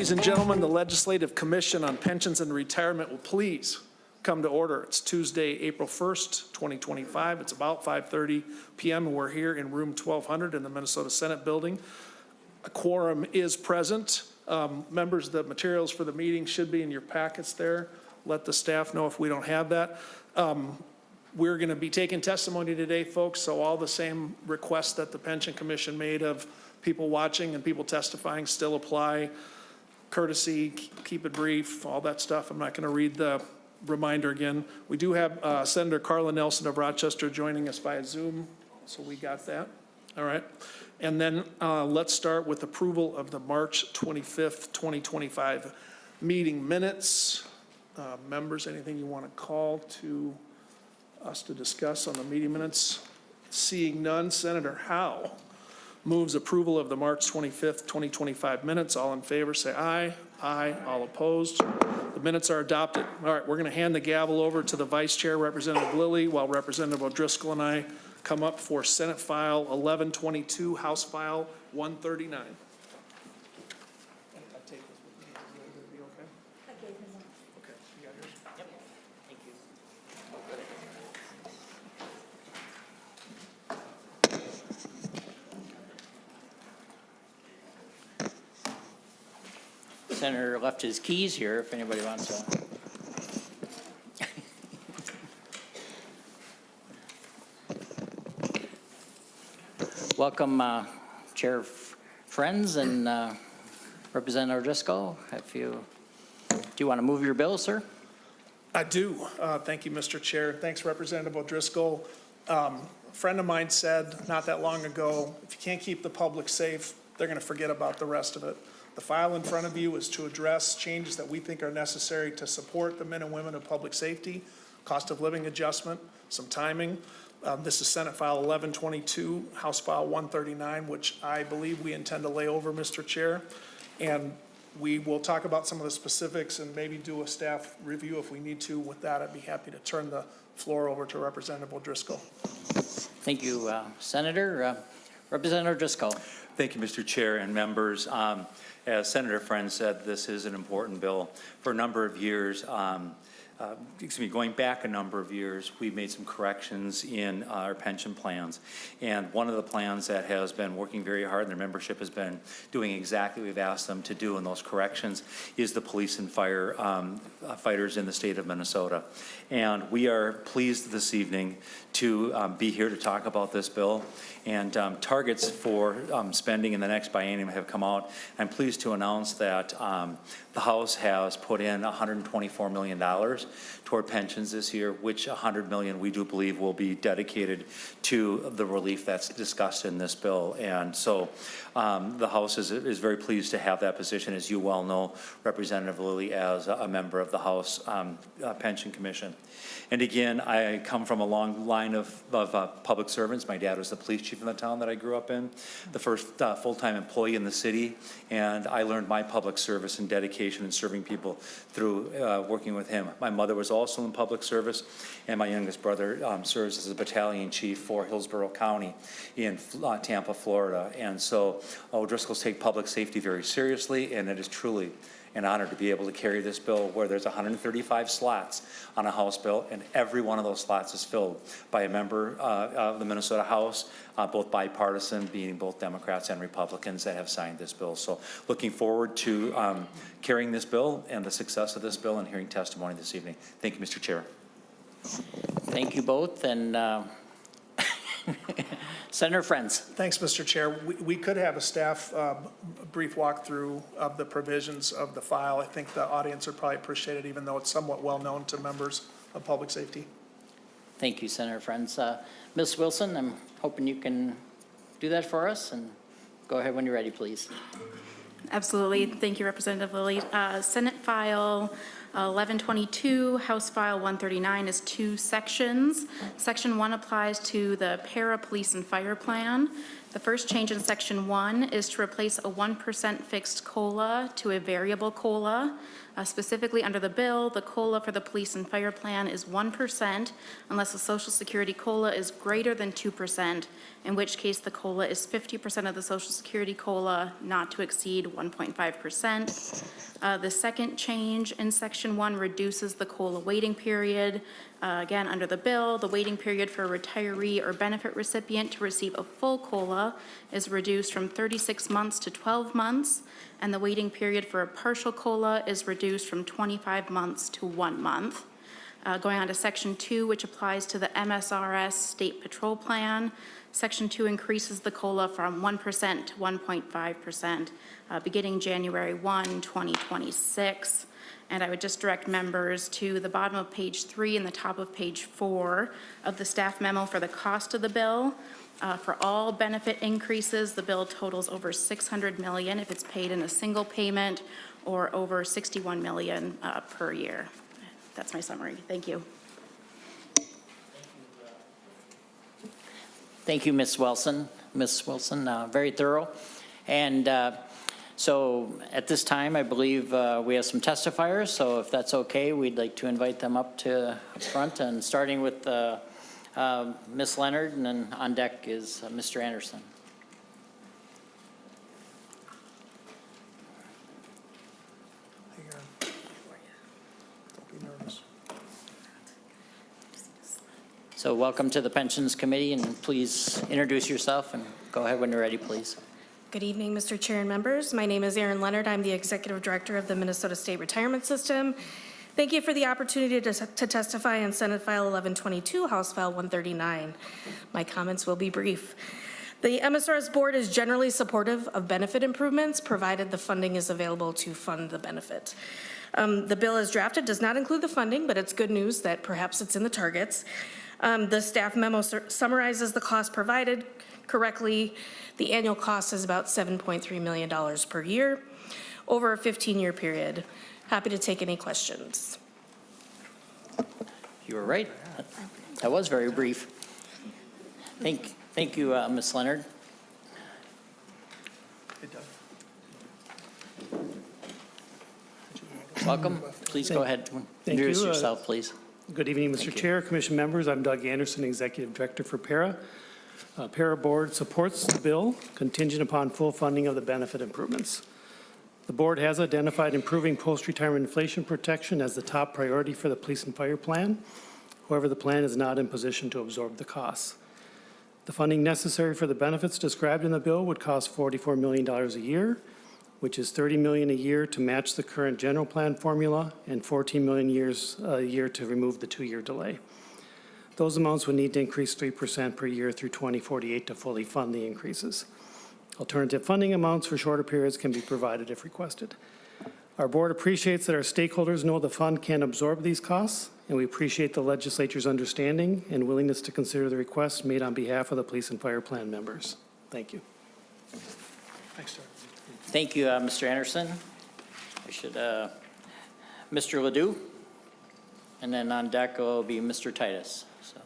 Ladies and gentlemen, the Legislative Commission on Pensions and Retirement will please come to order. It's Tuesday, April 1st, 2025. It's about 5:30 p.m. and we're here in room 1200 in the Minnesota Senate building. A quorum is present. Members, the materials for the meeting should be in your packets there. Let the staff know if we don't have that. We're going to be taking testimony today, folks, so all the same requests that the Pension Commission made of people watching and people testifying still apply. Courtesy, keep it brief, all that stuff. I'm not going to read the reminder again. We do have Senator Carla Nelson of Rochester joining us via Zoom, so we got that. All right. And then let's start with approval of the March 25th, 2025 meeting minutes. Members, anything you want to call to us to discuss on the meeting minutes? Seeing none, Senator Howe moves approval of the March 25th, 2025 minutes. All in favor, say aye. Aye. All opposed. The minutes are adopted. All right, we're going to hand the gavel over to the Vice Chair, Representative Lilly, while Representative O'Driscoll and I come up for Senate File 1122, House File 139. Senator left his keys here if anybody wants to. Welcome, Chair Frentz and Representative O'Driscoll. Do you want to move your bill, sir? I do. Thank you, Mr. Chair. Thanks, Representative O'Driscoll. A friend of mine said not that long ago, if you can't keep the public safe, they're going to forget about the rest of it. The file in front of you is to address changes that we think are necessary to support the men and women of public safety, cost of living adjustment, some timing. This is Senate File 1122, House File 139, which I believe we intend to lay over, Mr. Chair. And we will talk about some of the specifics and maybe do a staff review if we need to. With that, I'd be happy to turn the floor over to Representative O'Driscoll. Thank you, Senator. Representative O'Driscoll. Thank you, Mr. Chair and members. As Senator Frentz said, this is an important bill. For a number of years, going back a number of years, we've made some corrections in our pension plans. And one of the plans that has been working very hard, and their membership has been doing exactly what we've asked them to do in those corrections, is the police and fire fighters in the state of Minnesota. And we are pleased this evening to be here to talk about this bill. And targets for spending in the next biennium have come out. I'm pleased to announce that the House has put in $124 million toward pensions this year, which $100 million we do believe will be dedicated to the relief that's discussed in this bill. And so the House is very pleased to have that position, as you well know, Representative Lilly, as a member of the House Pension Commission. And again, I come from a long line of public servants. My dad was the police chief in the town that I grew up in, the first full-time employee in the city, and I learned my public service and dedication in serving people through working with him. My mother was also in public service, and my youngest brother serves as a battalion chief for Hillsborough County in Tampa, Florida. And so O'Driscoll's take public safety very seriously, and it is truly an honor to be able to carry this bill where there's 135 slots on a House bill, and every one of those slots is filled by a member of the Minnesota House, both bipartisan, being both Democrats and Republicans that have signed this bill. So looking forward to carrying this bill and the success of this bill and hearing testimony this evening. Thank you, Mr. Chair. Thank you both. And Senator Frentz. Thanks, Mr. Chair. We could have a staff brief walkthrough of the provisions of the file. I think the audience would probably appreciate it, even though it's somewhat well known to members of public safety. Thank you, Senator Frentz. Ms. Wilson, I'm hoping you can do that for us, and go ahead when you're ready, please. Absolutely. Thank you, Representative Lilly. Senate File 1122, House File 139 is 2 sections. Section 1 applies to the PERA Police and Fire Plan. The first change in Section 1 is to replace a 1% fixed COLA to a variable COLA. Specifically under the bill, the COLA for the police and fire plan is 1% unless the Social Security COLA is greater than 2%, in which case the COLA is 50% of the Social Security COLA, not to exceed 1.5%. The second change in Section 1 reduces the COLA waiting period. Again, under the bill, the waiting period for a retiree or benefit recipient to receive a full COLA is reduced from 36 months to 12 months, and the waiting period for a partial COLA is reduced from 25 months to 1 month. Going on to Section 2, which applies to the MSRS State Patrol Plan. Section 2 increases the COLA from 1% to 1.5%, beginning January 1, 2026. And I would just direct members to the bottom of page 3 and the top of page 4 of the staff memo for the cost of the bill. For all benefit increases, the bill totals over $600 million if it's paid in a single payment, or over $61 million per year. That's my summary. Thank you. Thank you, Ms. Wilson. Ms. Wilson, very thorough. And so at this time, I believe we have some testifiers. So if that's okay, we'd like to invite them up to front, and starting with Ms. Leonard, and then on deck is Mr. Anderson. Don't be nervous. So welcome to the Pensions Committee, and please introduce yourself and go ahead when you're ready, please. Good evening, Mr. Chair and members. My name is Erin Leonard. I'm the Executive Director of the Minnesota State Retirement System. Thank you for the opportunity to testify on Senate File 1122, House File 139. My comments will be brief. The MSRS Board is generally supportive of benefit improvements, provided the funding is available to fund the benefit. The bill as drafted does not include the funding, but it's good news that perhaps it's in the targets. The staff memo summarizes the cost provided correctly. The annual cost is about $7.3 million per year over a 15-year period. Happy to take any questions. You were right. That was very brief. Thank you, Ms. Leonard. Welcome. Please go ahead. Introduce yourself, please. Good evening, Mr. Chair, Commission members. I'm Doug Anderson, Executive Director for PERA. PERA Board supports the bill contingent upon full funding of the benefit improvements. The board has identified improving post-retirement inflation protection as the top priority for the police and fire plan. However, the plan is not in position to absorb the costs. The funding necessary for the benefits described in the bill would cost $44 million a year, which is $30 million a year to match the current general plan formula and $14 million a year to remove the 2-year delay. Those amounts would need to increase 3% per year through 2048 to fully fund the increases. Alternative funding amounts for shorter periods can be provided if requested. Our board appreciates that our stakeholders know the fund can absorb these costs, and we appreciate the legislature's understanding and willingness to consider the requests made on behalf of the police and fire plan members. Thank you. Thanks, sir. Thank you, Mr. Anderson. I should, Mr. Ledoux, and then on deck will be Mr. Titus. So.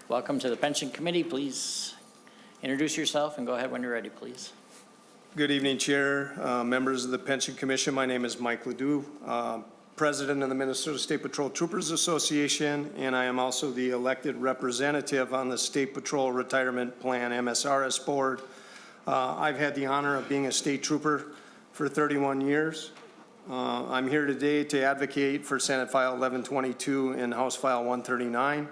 Welcome to the Pension Committee. Please introduce yourself and go ahead when you're ready, please. Good evening, Chair, members of the Pension Commission. My name is Mike Ledoux, President of the Minnesota State Patrol Troopers Association, and I am also the elected representative on the State Patrol Retirement Plan MSRS Board. I've had the honor of being a state trooper for 31 years. I'm here today to advocate for Senate File 1122 and House File 139.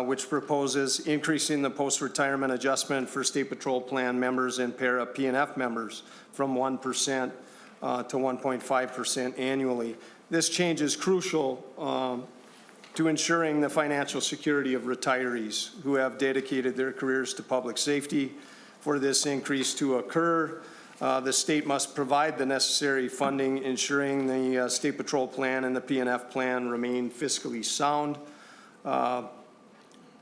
Which proposes increasing the post-retirement adjustment for State Patrol Plan members and PERA P&F members from 1% to 1.5% annually. This change is crucial to ensuring the financial security of retirees who have dedicated their careers to public safety. For this increase to occur, the state must provide the necessary funding, ensuring the State Patrol Plan and the P&F plan remain fiscally sound.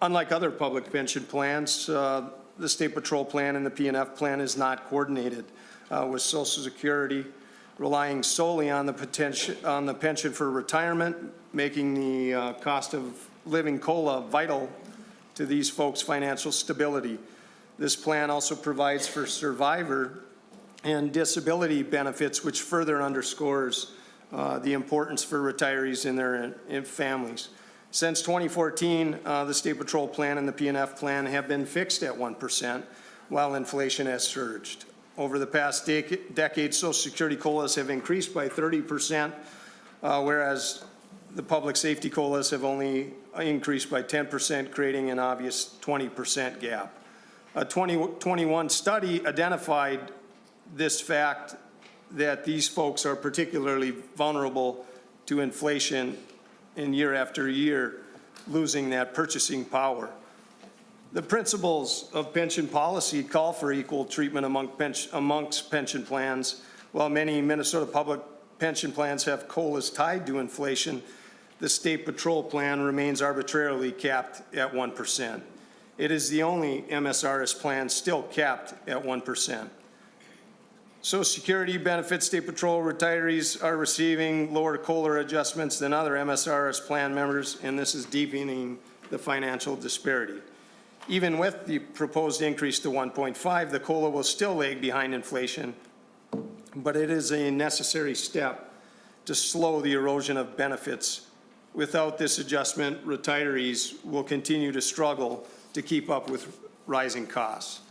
Unlike other public pension plans, the State Patrol plan and the P&F plan is not coordinated with Social Security, relying solely on the pension for retirement, making the cost of living COLA vital to these folks' financial stability. This plan also provides for survivor and disability benefits, which further underscores the importance for retirees and their families. Since 2014, the State Patrol plan and the P&F plan have been fixed at 1%, while inflation has surged. Over the past decade, Social Security COLAs have increased by 30%, whereas the public safety COLAs have only increased by 10%, creating an obvious 20% gap. A 2021 study identified this fact that these folks are particularly vulnerable to inflation in year after year, losing that purchasing power. The principles of pension policy call for equal treatment amongst pension plans. While many Minnesota public pension plans have COLAs tied to inflation, the State Patrol plan remains arbitrarily capped at 1%. It is the only MSRS plan still capped at 1%. Social Security benefits State Patrol retirees are receiving lower COLA adjustments than other MSRS plan members, and this is deepening the financial disparity. Even with the proposed increase to 1.5, the COLA will still lag behind inflation, but it is a necessary step to slow the erosion of benefits. Without this adjustment, retirees will continue to struggle to keep up with rising costs.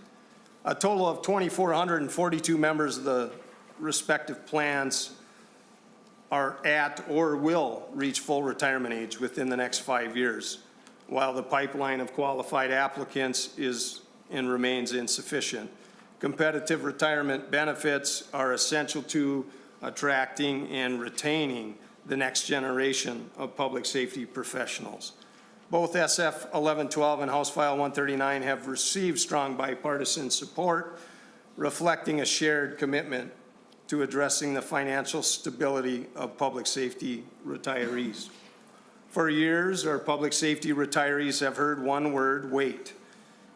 A total of 2,442 members of the respective plans are at or will reach full retirement age within the next 5 years, while the pipeline of qualified applicants is and remains insufficient. Competitive retirement benefits are essential to attracting and retaining the next generation of public safety professionals. Both SF 1112 and House File 139 have received strong bipartisan support, reflecting a shared commitment to addressing the financial stability of public safety retirees. For years, our public safety retirees have heard one word: wait.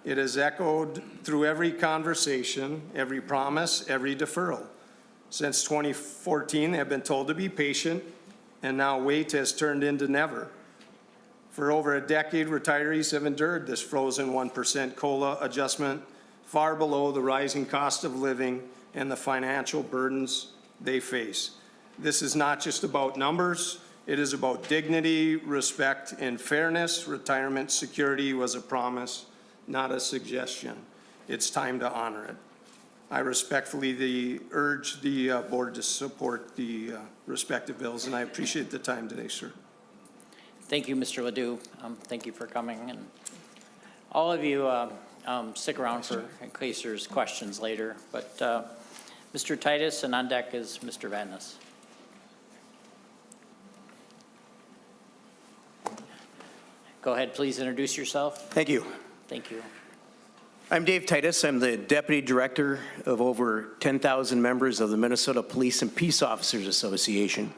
It has echoed through every conversation, every promise, every deferral. Since 2014, they have been told to be patient, and now wait has turned into never. For over a decade, retirees have endured this frozen 1% COLA adjustment, far below the rising cost of living and the financial burdens they face. This is not just about numbers. It is about dignity, respect, and fairness. Retirement security was a promise, not a suggestion. It's time to honor it. I respectfully urge the board to support the respective bills, and I appreciate the time today, sir. Thank you, Mr. Ledoux. Thank you for coming. And all of you stick around in case there's questions later. But Mr. Titus, and on deck is Mr. Vadnais. Go ahead, please introduce yourself. Thank you. Thank you. I'm Dave Titus. I'm the Deputy Director of over 10,000 members of the Minnesota Police and Peace Officers Association.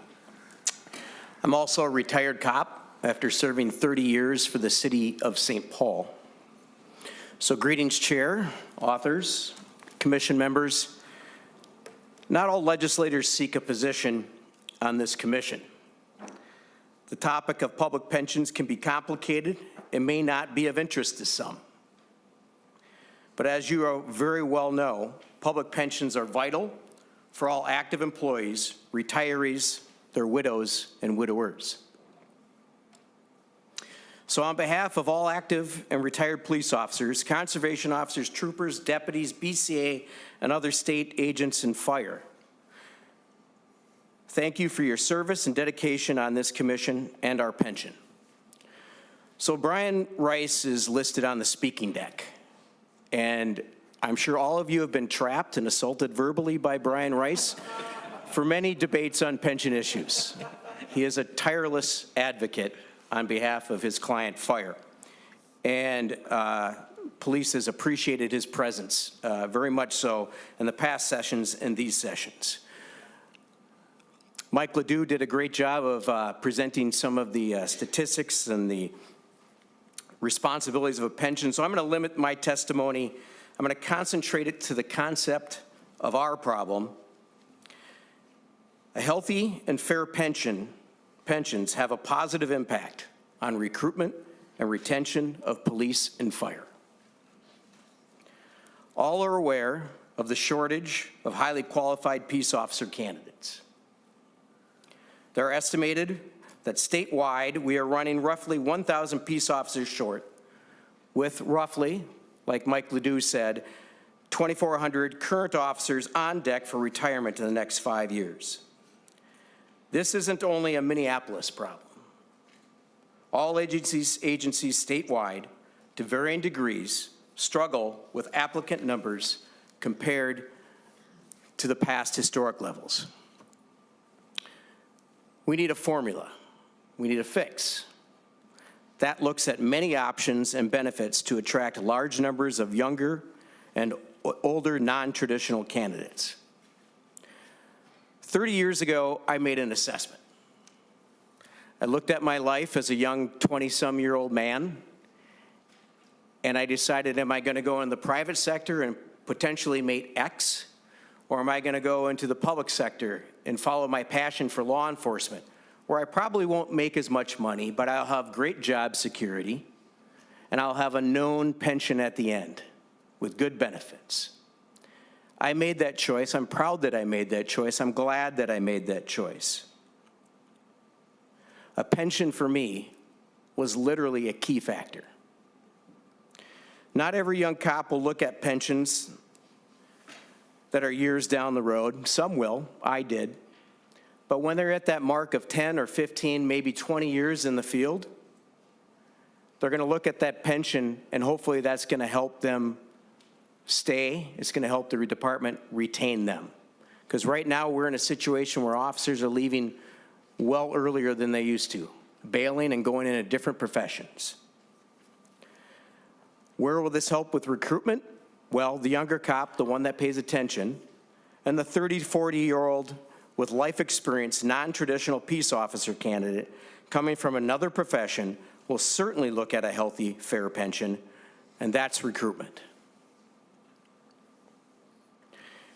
I'm also a retired cop after serving 30 years for the city of St. Paul. So greetings, Chair, authors, commission members. Not all legislators seek a position on this commission. The topic of public pensions can be complicated and may not be of interest to some. But as you very well know, public pensions are vital for all active employees, retirees, their widows, and widowers. So on behalf of all active and retired police officers, conservation officers, troopers, deputies, BCA, and other state agents and fire, thank you for your service and dedication on this commission and our pension. So Brian Rice is listed on the speaking deck, and I'm sure all of you have been trapped and assaulted verbally by Brian Rice for many debates on pension issues. He is a tireless advocate on behalf of his client, Fire. And police has appreciated his presence, very much so, in the past sessions and these sessions. Mike Ledoux did a great job of presenting some of the statistics and the responsibilities of a pension. So I'm going to limit my testimony. I'm going to concentrate it to the concept of our problem. A healthy and fair pensions have a positive impact on recruitment and retention of police and fire. All are aware of the shortage of highly qualified peace officer candidates. There are estimated that statewide we are running roughly 1,000 peace officers short, with roughly, like Mike Ledoux said, 2,400 current officers on deck for retirement in the next 5 years. This isn't only a Minneapolis problem. All agencies statewide, to varying degrees, struggle with applicant numbers compared to the past historic levels. We need a formula. We need a fix that looks at many options and benefits to attract large numbers of younger and older non-traditional candidates. 30 years ago, I made an assessment. I looked at my life as a young 20-some-year-old man, and I decided, am I going to go in the private sector and potentially make X, or am I going to go into the public sector and follow my passion for law enforcement, where I probably won't make as much money, but I'll have great job security, and I'll have a known pension at the end with good benefits. I made that choice. I'm proud that I made that choice. I'm glad that I made that choice. A pension for me was literally a key factor. Not every young cop will look at pensions that are years down the road. Some will. I did. But when they're at that mark of 10 or 15, maybe 20 years in the field, they're going to look at that pension, and hopefully that's going to help them stay. It's going to help the department retain them. Because right now we're in a situation where officers are leaving well earlier than they used to, bailing and going into different professions. Where will this help with recruitment? Well, the younger cop, the one that pays attention, and the 30 to 40-year-old with life experience, non-traditional peace officer candidate coming from another profession will certainly look at a healthy, fair pension, and that's recruitment.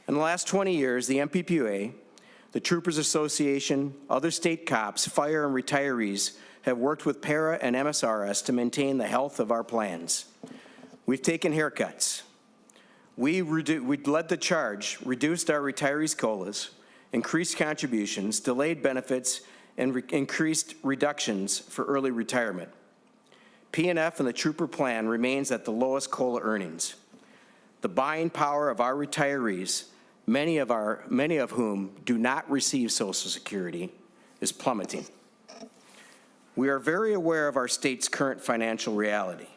In the last 20 years, the MPPUA, the Troopers Association, other state cops, fire, and retirees have worked with PERA and MSRS to maintain the health of our plans. We've taken haircuts. We led the charge, reduced our retirees' COLAs, increased contributions, delayed benefits, and increased reductions for early retirement. P&F and the Trooper Plan remains at the lowest COLA earnings. The buying power of our retirees, many of whom do not receive Social Security, is plummeting. We are very aware of our state's current financial reality.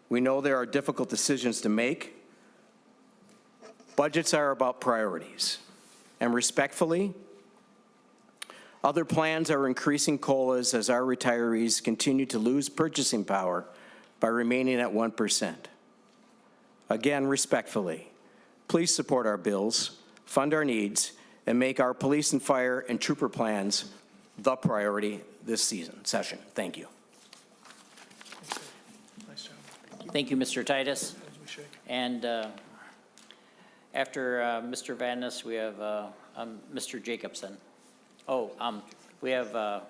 We know there are difficult decisions to make. Budgets are about priorities. And respectfully, other plans are increasing COLAs as our retirees continue to lose purchasing power by remaining at 1%. Again, respectfully, please support our bills, fund our needs, and make our police and fire and trooper plans the priority this session. Thank you. Thank you, Mr. Titus. And after Mr. Vadnais, we have Mr. Jacobson. We have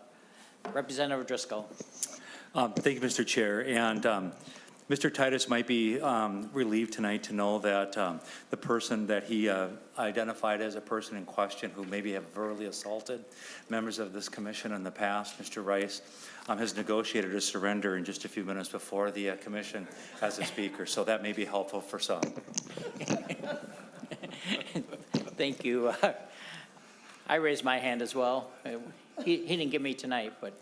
Representative Driscoll. Thank you, Mr. Chair. And Mr. Titus might be relieved tonight to know that the person that he identified as a person in question who maybe have verbally assaulted members of this commission in the past, Mr. Rice, has negotiated a surrender in just a few minutes before the commission as a speaker. So that may be helpful for some. Thank you. I raised my hand as well. He didn't give me tonight, but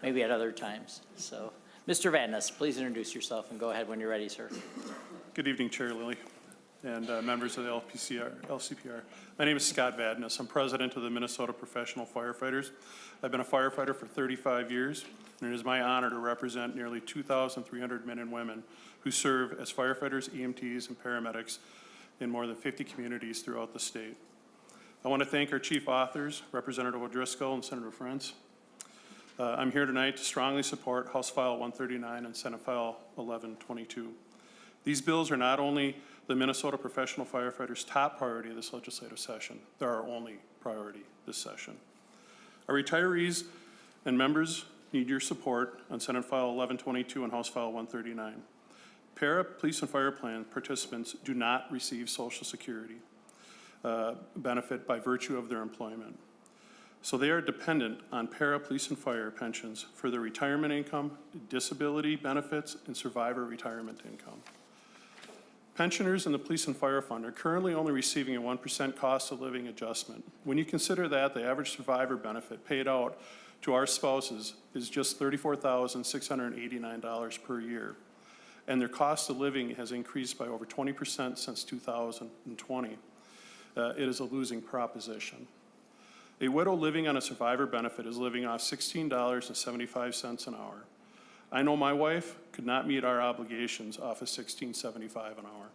maybe at other times. So, Mr. Vadnais, please introduce yourself and go ahead when you're ready, sir. Good evening, Chair Lilly and members of the LCPR. My name is Scott Vadnais. I'm president of the Minnesota Professional Firefighters. I've been a firefighter for 35 years, and it is my honor to represent nearly 2,300 men and women who serve as firefighters, EMTs, and paramedics in more than 50 communities throughout the state. I want to thank our chief authors, Representative O'Driscoll and Senator Frentz, I'm here tonight to strongly support House File 139 and Senate File 1122. These bills are not only the Minnesota professional firefighters' top priority of this legislative session, they're our only priority this session. Our retirees and members need your support on Senate File 1122 and House File 139. PERA Police and Fire Plan participants do not receive Social Security benefit by virtue of their employment. So they are dependent on PERA Police and Fire pensions for their retirement income, disability benefits, and survivor retirement income. Pensioners in the Police and Fire Fund are currently only receiving a 1% cost of living adjustment. When you consider that, the average survivor benefit paid out to our spouses is just $34,689 per year. And their cost of living has increased by over 20% since 2020. It is a losing proposition. A widow living on a survivor benefit is living off $16.75 an hour. I know my wife could not meet our obligations off of $16.75 an hour.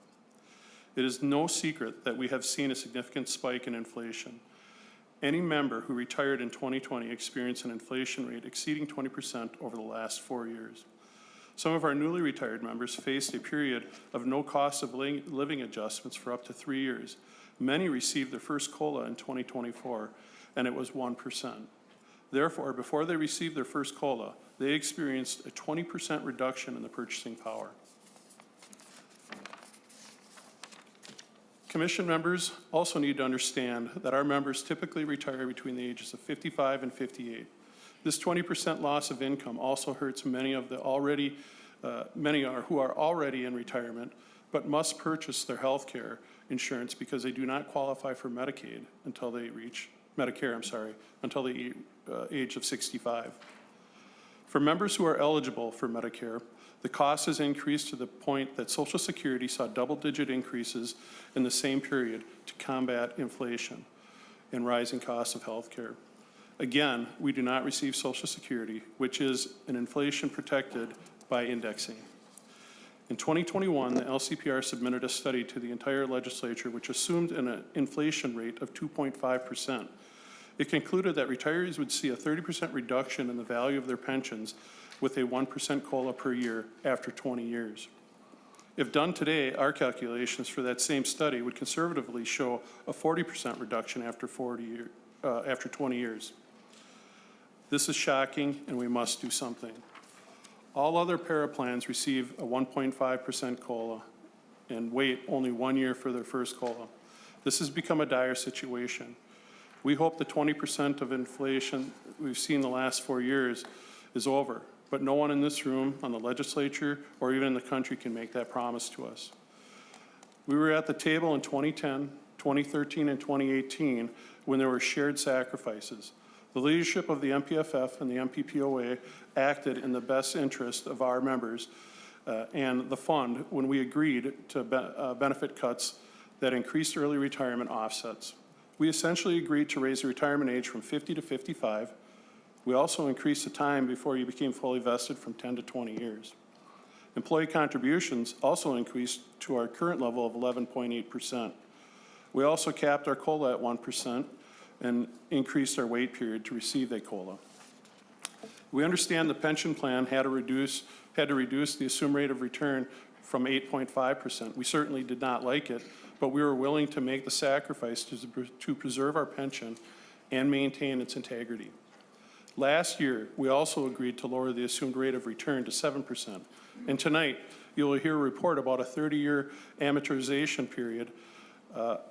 It is no secret that we have seen a significant spike in inflation. Any member who retired in 2020 experienced an inflation rate exceeding 20% over the last 4 years. Some of our newly retired members faced a period of no cost of living adjustments for up to 3 years. Many received their first COLA in 2024, and it was 1%. Therefore, before they received their first COLA, they experienced a 20% reduction in the purchasing power. Commission members also need to understand that our members typically retire between the ages of 55 and 58. This 20% loss of income also hurts many of the who are already in retirement, but must purchase their health care insurance because they do not qualify for Medicaid until they reach Medicare, until the age of 65. For members who are eligible for Medicare, the cost has increased to the point that Social Security saw double-digit increases in the same period to combat inflation and rising costs of health care. Again, we do not receive Social Security, which is an inflation protected by indexing. In 2021, the LCPR submitted a study to the entire legislature which assumed an inflation rate of 2.5%. It concluded that retirees would see a 30% reduction in the value of their pensions with a 1% COLA per year after 20 years. If done today, our calculations for that same study would conservatively show a 40% reduction after 20 years. This is shocking, and we must do something. All other PERA plans receive a 1.5% COLA and wait only 1 year for their first COLA. This has become a dire situation. We hope the 20% of inflation we've seen the last 4 years is over, but no one in this room, on the legislature, or even in the country can make that promise to us. We were at the table in 2010, 2013, and 2018 when there were shared sacrifices. The leadership of the MPFF and the MPPOA acted in the best interest of our members and the fund when we agreed to benefit cuts that increased early retirement offsets. We essentially agreed to raise the retirement age from 50 to 55. We also increased the time before you became fully vested from 10 to 20 years. Employee contributions also increased to our current level of 11.8%. We also capped our COLA at 1% and increased our wait period to receive that COLA. We understand the pension plan had to reduce the assumed rate of return from 8.5%. We certainly did not like it, but we were willing to make the sacrifice to preserve our pension and maintain its integrity. Last year, we also agreed to lower the assumed rate of return to 7%. And tonight, you will hear a report about a 30-year amortization period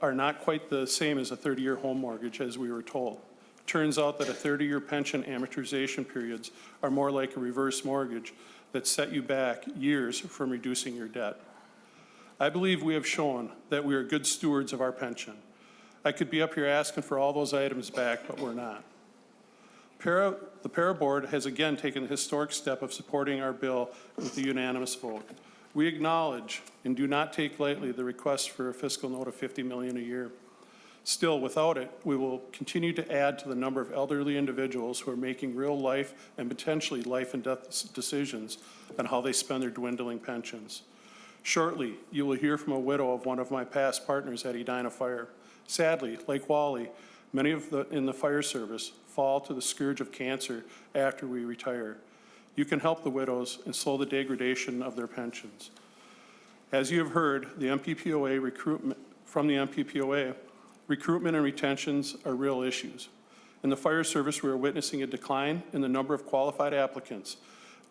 are not quite the same as a 30-year home mortgage, as we were told. Turns out that a 30-year pension amortization periods are more like a reverse mortgage that set you back years from reducing your debt. I believe we have shown that we are good stewards of our pension. I could be up here asking for all those items back, but we're not. The PERA board has again taken the historic step of supporting our bill with a unanimous vote. We acknowledge and do not take lightly the request for a fiscal note of $50 million a year. Still, without it, we will continue to add to the number of elderly individuals who are making real life and potentially life and death decisions on how they spend their dwindling pensions. Shortly, you will hear from a widow of one of my past partners at Edina Fire. Sadly, like Wally, Many in the fire service fall to the scourge of cancer after we retire. You can help the widows and slow the degradation of their pensions. As you have heard, the MPPOA recruitment and retentions are real issues. In the fire service, we are witnessing a decline in the number of qualified applicants.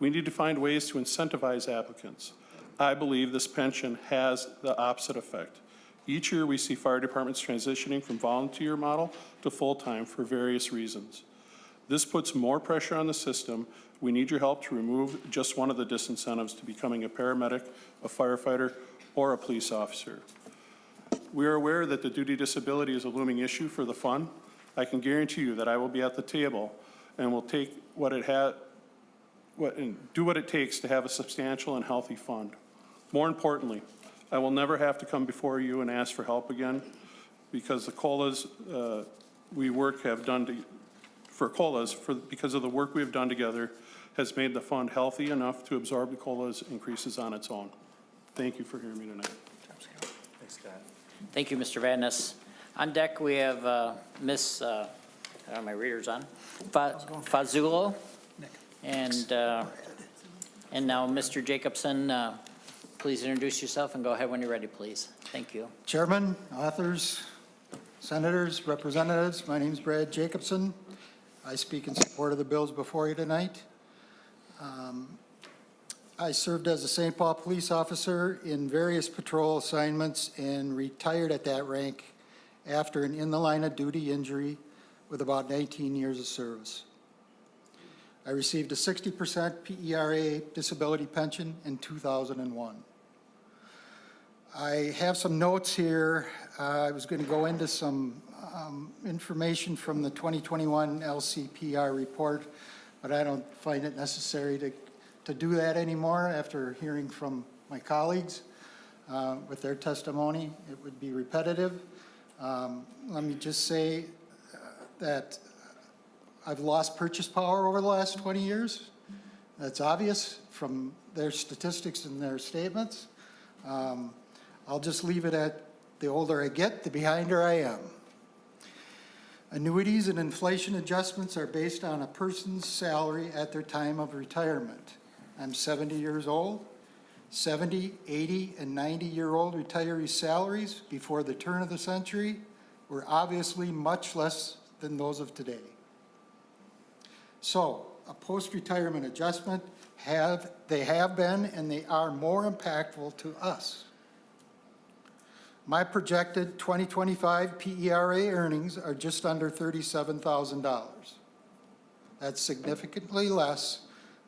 We need to find ways to incentivize applicants. I believe this pension has the opposite effect. Each year, we see fire departments transitioning from volunteer model to full-time for various reasons. This puts more pressure on the system. We need your help to remove just one of the disincentives to becoming a paramedic, a firefighter, or a police officer. We are aware that the duty disability is a looming issue for the fund. I can guarantee you that I will be at the table and will take do what it takes to have a substantial and healthy fund. More importantly, I will never have to come before you and ask for help again, because the COLAs because of the work we have done together has made the fund healthy enough to absorb the COLAs increases on its own. Thank you for hearing me tonight. Thanks, Scott. Thank you, Mr. Vadnais. On deck, we have Ms., I don't have my readers on, Fazzulo, and now Mr. Jacobson. Please introduce yourself and go ahead when you're ready, please. Thank you. Chairman, authors, senators, representatives, my name is Brad Jacobson. I speak in support of the bills before you tonight. I served as a St. Paul police officer in various patrol assignments and retired at that rank after an in-the-line-of-duty injury with about 19 years of service. I received a 60% PERA disability pension in 2001. I have some notes here. I was going to go into some information from the 2021 LCPR report, but I don't find it necessary to do that anymore after hearing from my colleagues with their testimony. It would be repetitive. Let me just say that I've lost purchase power over the last 20 years. That's obvious from their statistics and their statements. I'll just leave it at the older I get, the behinder I am. Annuities and inflation adjustments are based on a person's salary at their time of retirement. I'm 70 years old. 70, 80, and 90-year-old retiree salaries before the turn of the century were obviously much less than those of today. So a post-retirement adjustment they have been and they are more impactful to us. My projected 2025 PERA earnings are just under $37,000. That's significantly less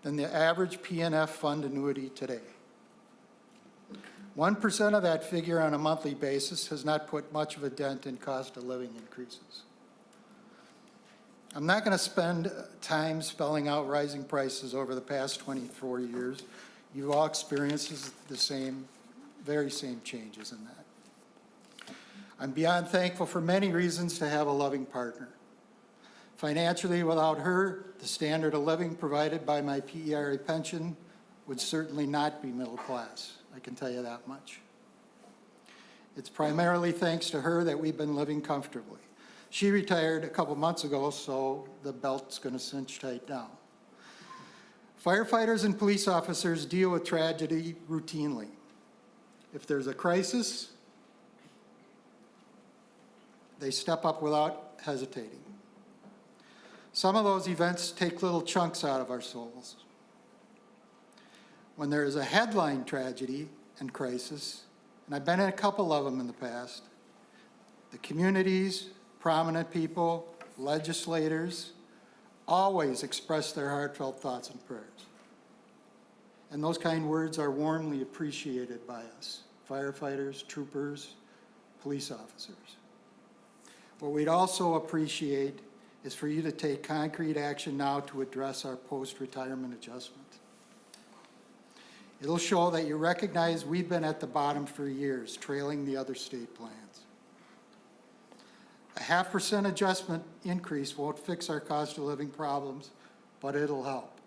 than the average PNF fund annuity today. 1% of that figure on a monthly basis has not put much of a dent in cost of living increases. I'm not going to spend time spelling out rising prices over the past 24 years. You've all experienced the very same changes in that. I'm beyond thankful for many reasons to have a loving partner. Financially, without her, the standard of living provided by my PERA pension would certainly not be middle class. I can tell you that much. It's primarily thanks to her that we've been living comfortably. She retired a couple months ago, so the belt's going to cinch tight now. Firefighters and police officers deal with tragedy routinely. If there's a crisis, they step up without hesitating. Some of those events take little chunks out of our souls. When there is a headline tragedy and crisis, and I've been in a couple of them in the past, the communities, prominent people, legislators, always express their heartfelt thoughts and prayers. And those kind words are warmly appreciated by us, firefighters, troopers, police officers. What we'd also appreciate is for you to take concrete action now to address our post-retirement adjustment. It'll show that you recognize we've been at the bottom for years, trailing the other state plans. A 0.5% adjustment increase won't fix our cost of living problems, but it'll help.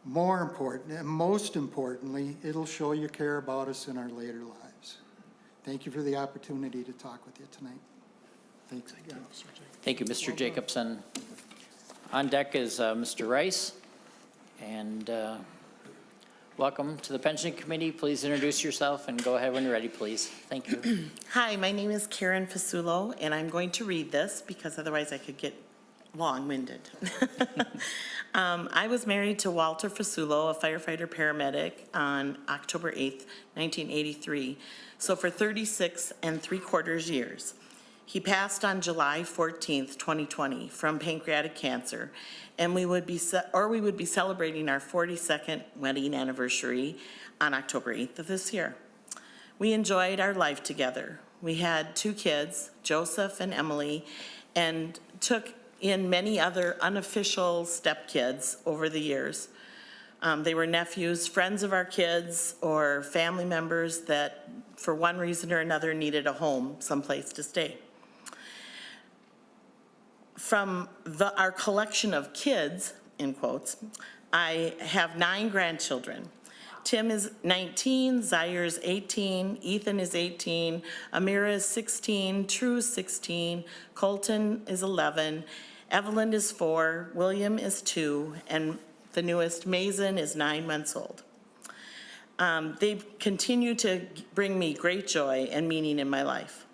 More important, and most importantly, it'll show you care about us in our later lives. Thank you for the opportunity to talk with you tonight. Thanks. Thank you, Mr. Jacobson. On deck is Mr. Rice, and welcome to the Pension Committee. Please introduce yourself and go ahead when you're ready, please. Thank you. Hi, my name is Karen Fasulo, and I'm going to read this because otherwise I could get long-winded. I was married to Walter Fasulo, a firefighter paramedic, on October 8th, 1983, so for 36 3/4 years. He passed on July 14th, 2020, from pancreatic cancer, and we would be celebrating our 42nd wedding anniversary on October 8th of this year. We enjoyed our life together. We had 2 kids, Joseph and Emily, and took in many other unofficial stepkids over the years. They were nephews, friends of our kids, or family members that, for one reason or another, needed a home, someplace to stay. From our collection of kids, in quotes, I have 9 grandchildren. Tim is 19, Zaire is 18, Ethan is 18, Amira is 16, True is 16, Colton is 11, Evelyn is 4, William is 2, and the newest, Mason, is 9 months old. They continue to bring me great joy and meaning in my life.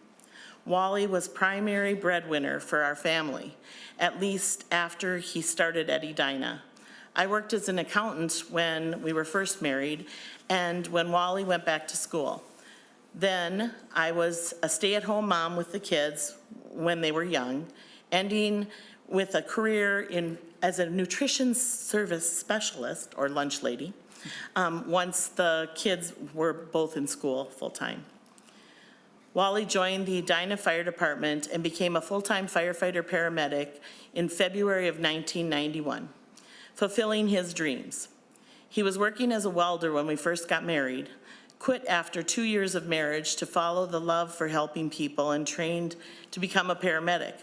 Wally was primary breadwinner for our family, at least after he started at Edina. I worked as an accountant when we were first married and when Wally went back to school. Then I was a stay-at-home mom with the kids when they were young, ending with a career as a nutrition service specialist or lunch lady once the kids were both in school full-time. Wally joined the Edina Fire Department and became a full-time firefighter paramedic in February of 1991, fulfilling his dreams. He was working as a welder when we first got married, quit after 2 years of marriage to follow the love for helping people, and trained to become a paramedic,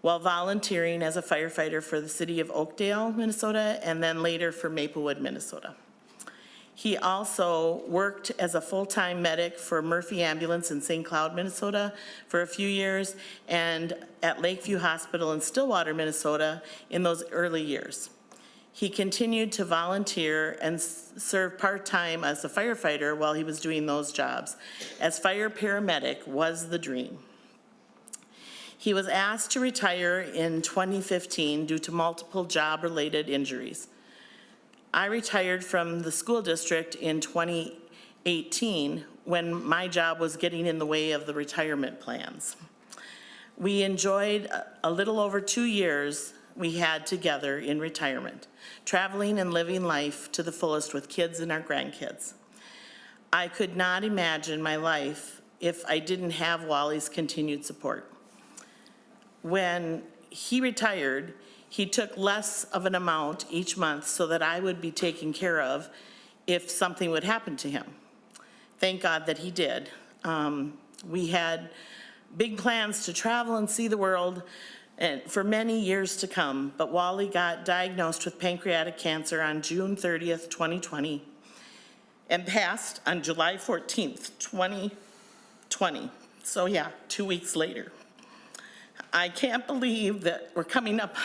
while volunteering as a firefighter for the city of Oakdale, Minnesota, and then later for Maplewood, Minnesota. He also worked as a full-time medic for Murphy Ambulance in St. Cloud, Minnesota for a few years, and at Lakeview Hospital in Stillwater, Minnesota in those early years. He continued to volunteer and serve part-time as a firefighter while he was doing those jobs, as fire paramedic was the dream. He was asked to retire in 2015 due to multiple job-related injuries. I retired from the school district in 2018 when my job was getting in the way of the retirement plans. We enjoyed a little over 2 years we had together in retirement, traveling and living life to the fullest with kids and our grandkids. I could not imagine my life if I didn't have Wally's continued support. When he retired, he took less of an amount each month so that I would be taken care of if something would happen to him. Thank God that he did. We had big plans to travel and see the world and for many years to come, but Wally got diagnosed with pancreatic cancer on June 30th, 2020, and passed on July 14th, 2020. So yeah, 2 weeks later. I can't believe that we're coming up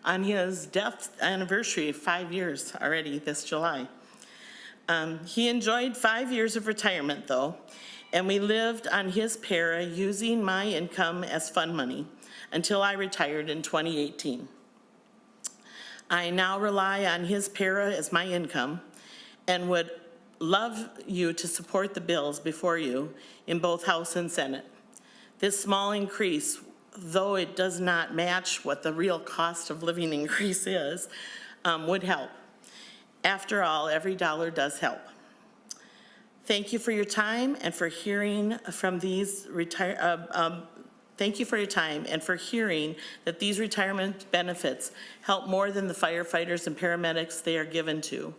on his death anniversary of 5 years already this July. He enjoyed 5 years of retirement though, and we lived on his PERA using my income as fund money until I retired in 2018. I now rely on his PERA as my income and would love you to support the bills before you in both House and Senate. This small increase, though it does not match what the real cost of living increase is, would help. After all, every dollar does help. Thank you for your time and for hearing from these thank you for your time and for hearing that these retirement benefits help more than the firefighters and paramedics they are given to.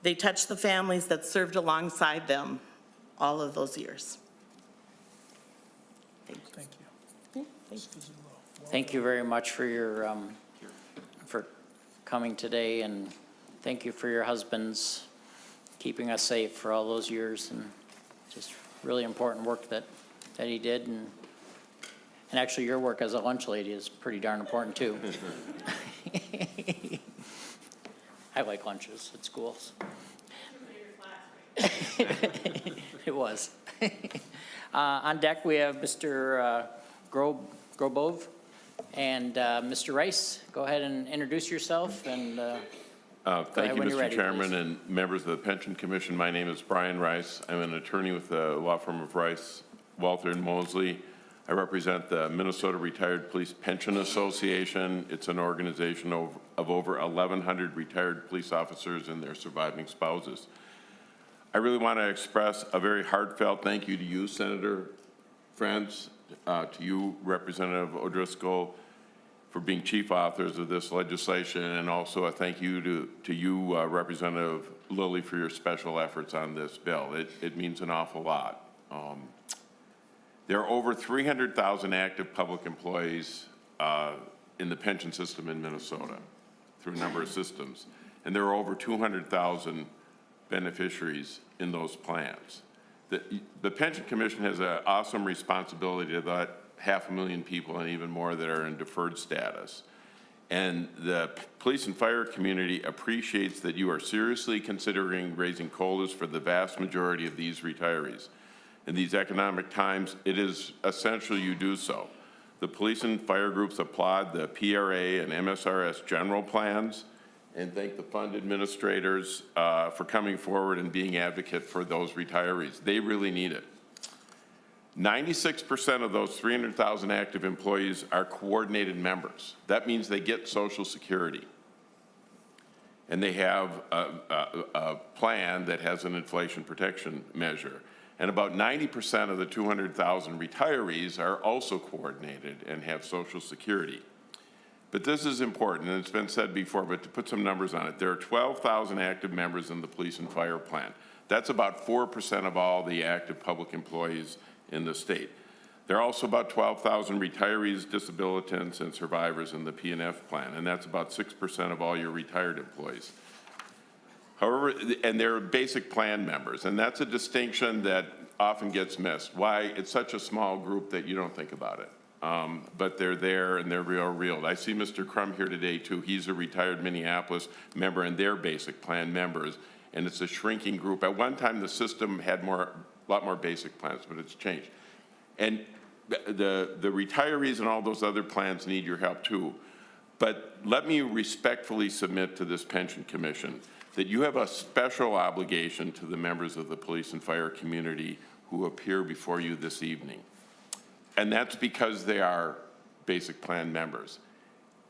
They touch the families that served alongside them all of those years. Thank you. Thank you. Thank you very much for your, for coming today, and thank you for your husband's keeping us safe for all those years, and just really important work that he did, and And actually, your work as a lunch lady is pretty darn important, too. I like lunches at schools. It was. On deck, we have Mr. Grobov and Mr. Rice. Go ahead and introduce yourself and Thank you, when you're Mr. ready, Chairman please. and members of the Pension Commission. My name is Brian Rice. I'm an attorney with the law firm of Rice, Walter and Mosley. I represent the Minnesota Retired Police Pension Association. It's an organization of over 1,100 retired police officers and their surviving spouses. I really want to express a very heartfelt thank you to you, Senator Frentz, to you, Representative O'Driscoll, for being chief authors of this legislation, and also a thank you to you, Representative Lilly, for your special efforts on this bill. It means an awful lot. There are over 300,000 active public employees in the pension system in Minnesota through a number of systems, and there are over 200,000 beneficiaries in those plans. The Pension Commission has an awesome responsibility to that 500,000 people and even more that are in deferred status. And the police and fire community appreciates that you are seriously considering raising COLAs for the vast majority of these retirees. In these economic times, it is essential you do so. The police and fire groups applaud the PERA and MSRS general plans and thank the fund administrators for coming forward and being advocate for those retirees. They really need it. 96% of those 300,000 active employees are coordinated members. That means they get Social Security. And they have a plan that has an inflation protection measure. And about 90% of the 200,000 retirees are also coordinated and have Social Security. But this is important, and it's been said before, but to put some numbers on it, there are 12,000 active members in the police and fire plan. That's about 4% of all the active public employees in the state. There are also about 12,000 retirees, disabilitants, and survivors in the P&F plan, and that's about 6% of all your retired employees. However, and they're basic plan members, and that's a distinction that often gets missed. Why it's such a small group that you don't think about it. But they're there and they're real. I see Mr. Crum here today too. He's a retired Minneapolis member and they're basic plan members, and it's a shrinking group. At one time the system had a lot more basic plans, but it's changed. And the retirees and all those other plans need your help too. But let me respectfully submit to this Pension Commission that you have a special obligation to the members of the police and fire community who appear before you this evening. And that's because they are basic plan members.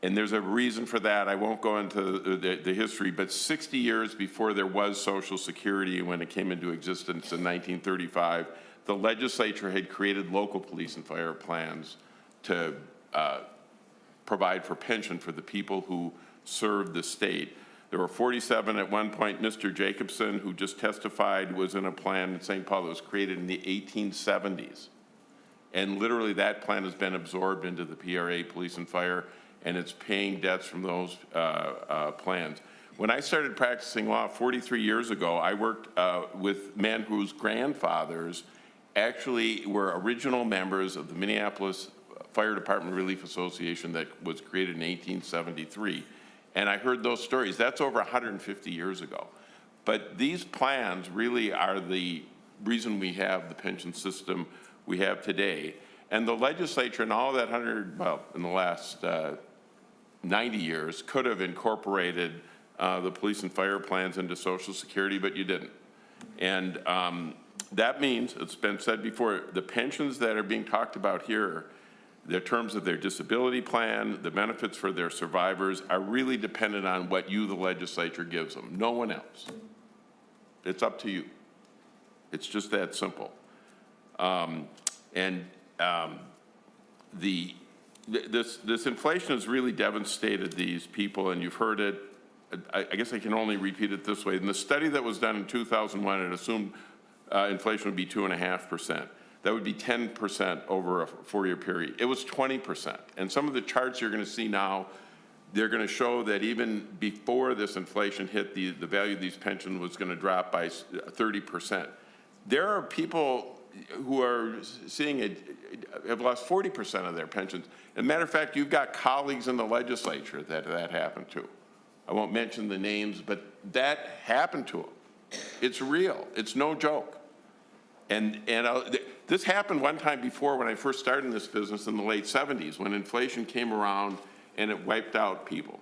And there's a reason for that. I won't go into the history, but 60 years before there was Social Security, when it came into existence in 1935, the legislature had created local police and fire plans to provide for pension for the people who served the state. There were 47 at one point. Mr. Jacobson, who just testified, was in a plan in St. Paul that was created in the 1870s. And literally that plan has been absorbed into the PRA, police and fire, and it's paying debts from those plans. When I started practicing law 43 years ago, I worked with men whose grandfathers actually were original members of the Minneapolis Fire Department Relief Association that was created in 1873. And I heard those stories. That's over 150 years ago. But these plans really are the reason we have the pension system we have today. And the legislature in all that in the last 90 years could have incorporated the police and fire plans into Social Security, but you didn't. And that means, it's been said before, the pensions that are being talked about here, the terms of their disability plan, the benefits for their survivors are really dependent on what you, the legislature, gives them. No one else. It's up to you. It's just that simple. This inflation has really devastated these people, and you've heard it. I guess I can only repeat it this way. In the study that was done in 2001, it assumed inflation would be 2.5%. That would be 10% over a 4-year period. It was 20%. And some of the charts you're going to see now, they're going to show that even before this inflation hit, the value of these pensions was going to drop by 30%. There are people who are seeing it have lost 40% of their pensions. As a matter of fact, you've got colleagues in the legislature that happened to. I won't mention the names, but that happened to them. It's real. It's no joke. And this happened one time before when I first started in this business in the late 70s, when inflation came around and it wiped out people.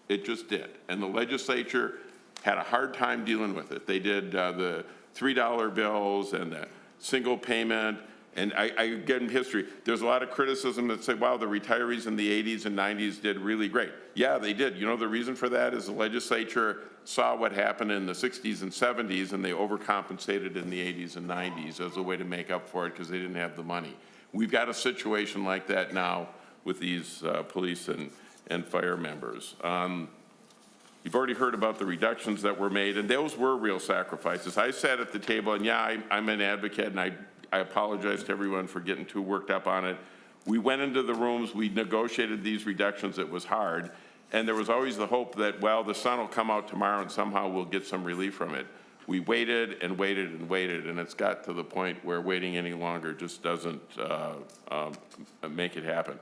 It just did. And the legislature had a hard time dealing with it. They did the $3 bills and the single payment. And I get in history, there's a lot of criticism that say, wow, the retirees in the 80s and 90s did really great. Yeah, they did. You know, the reason for that is the legislature saw what happened in the 60s and 70s, and they overcompensated in the 80s and 90s as a way to make up for it because they didn't have the money. We've got a situation like that now with these police and fire members. You've already heard about the reductions that were made, and those were real sacrifices. I sat at the table, and yeah, I'm an advocate, and I apologize to everyone for getting too worked up on it. We went into the rooms, we negotiated these reductions. It was hard, and there was always the hope that, well, the sun will come out tomorrow and somehow we'll get some relief from it. We waited and waited and waited, and it's got to the point where waiting any longer just doesn't make it happen.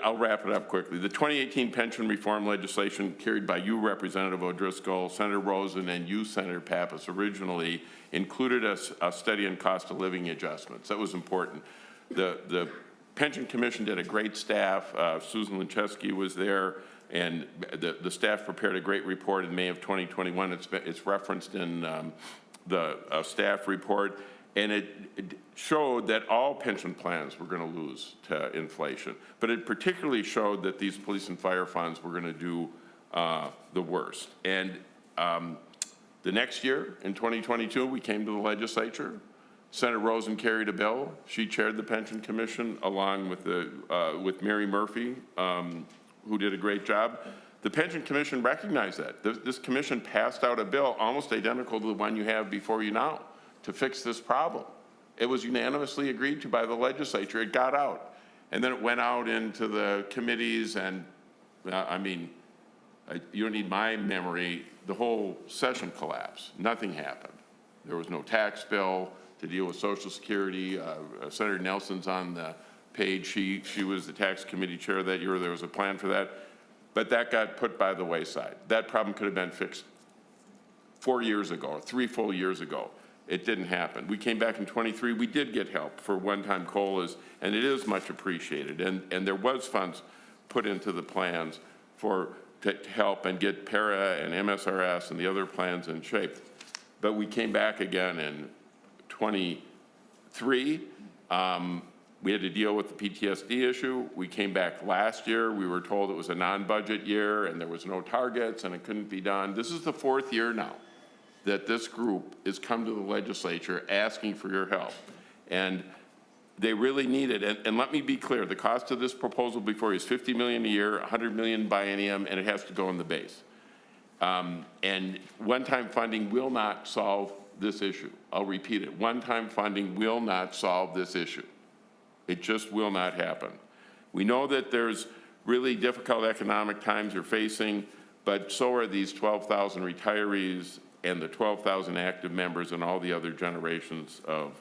I'll wrap it up quickly. The 2018 pension reform legislation carried by you, Representative O'Driscoll, Senator Rosen, and you, Senator Pappas, originally included a study on cost of living adjustments. That was important. The Pension Commission did a great staff. Susan Lincheski was there, and the staff prepared a great report in May of 2021. It's referenced in the staff report, and it showed that all pension plans were going to lose to inflation. But it particularly showed that these police and fire funds were going to do the worst. And the next year, in 2022, we came to the legislature. Senator Rosen carried a bill. She chaired the Pension Commission along with Mary Murphy, who did a great job. The Pension Commission recognized that. This commission passed out a bill almost identical to the one you have before you now to fix this problem. It was unanimously agreed to by the legislature. It got out. And then it went out into the committees, and I mean, you don't need my memory, the whole session collapsed. Nothing happened. There was no tax bill to deal with Social Security. Senator Nelson's on the page. She was the tax committee chair that year. There was a plan for that. But that got put by the wayside. That problem could have been fixed 4 years ago, 3 full years ago. It didn't happen. We came back in 23. We did get help for one-time COLAs, and it is much appreciated. And there was funds put into the plans to help and get PERA and MSRS and the other plans in shape. But we came back again in 23. We had to deal with the PTSD issue. We came back last year. We were told it was a non-budget year and there was no targets and it couldn't be done. This is the 4th year now that this group has come to the legislature asking for your help. And they really need it. And let me be clear, the cost of this proposal before you is $50 million a year, $100 million biennium, and it has to go in the base. And one-time funding will not solve this issue. I'll repeat it. One-time funding will not solve this issue. It just will not happen. We know that there's really difficult economic times you're facing, but so are these 12,000 retirees and the 12,000 active members and all the other generations of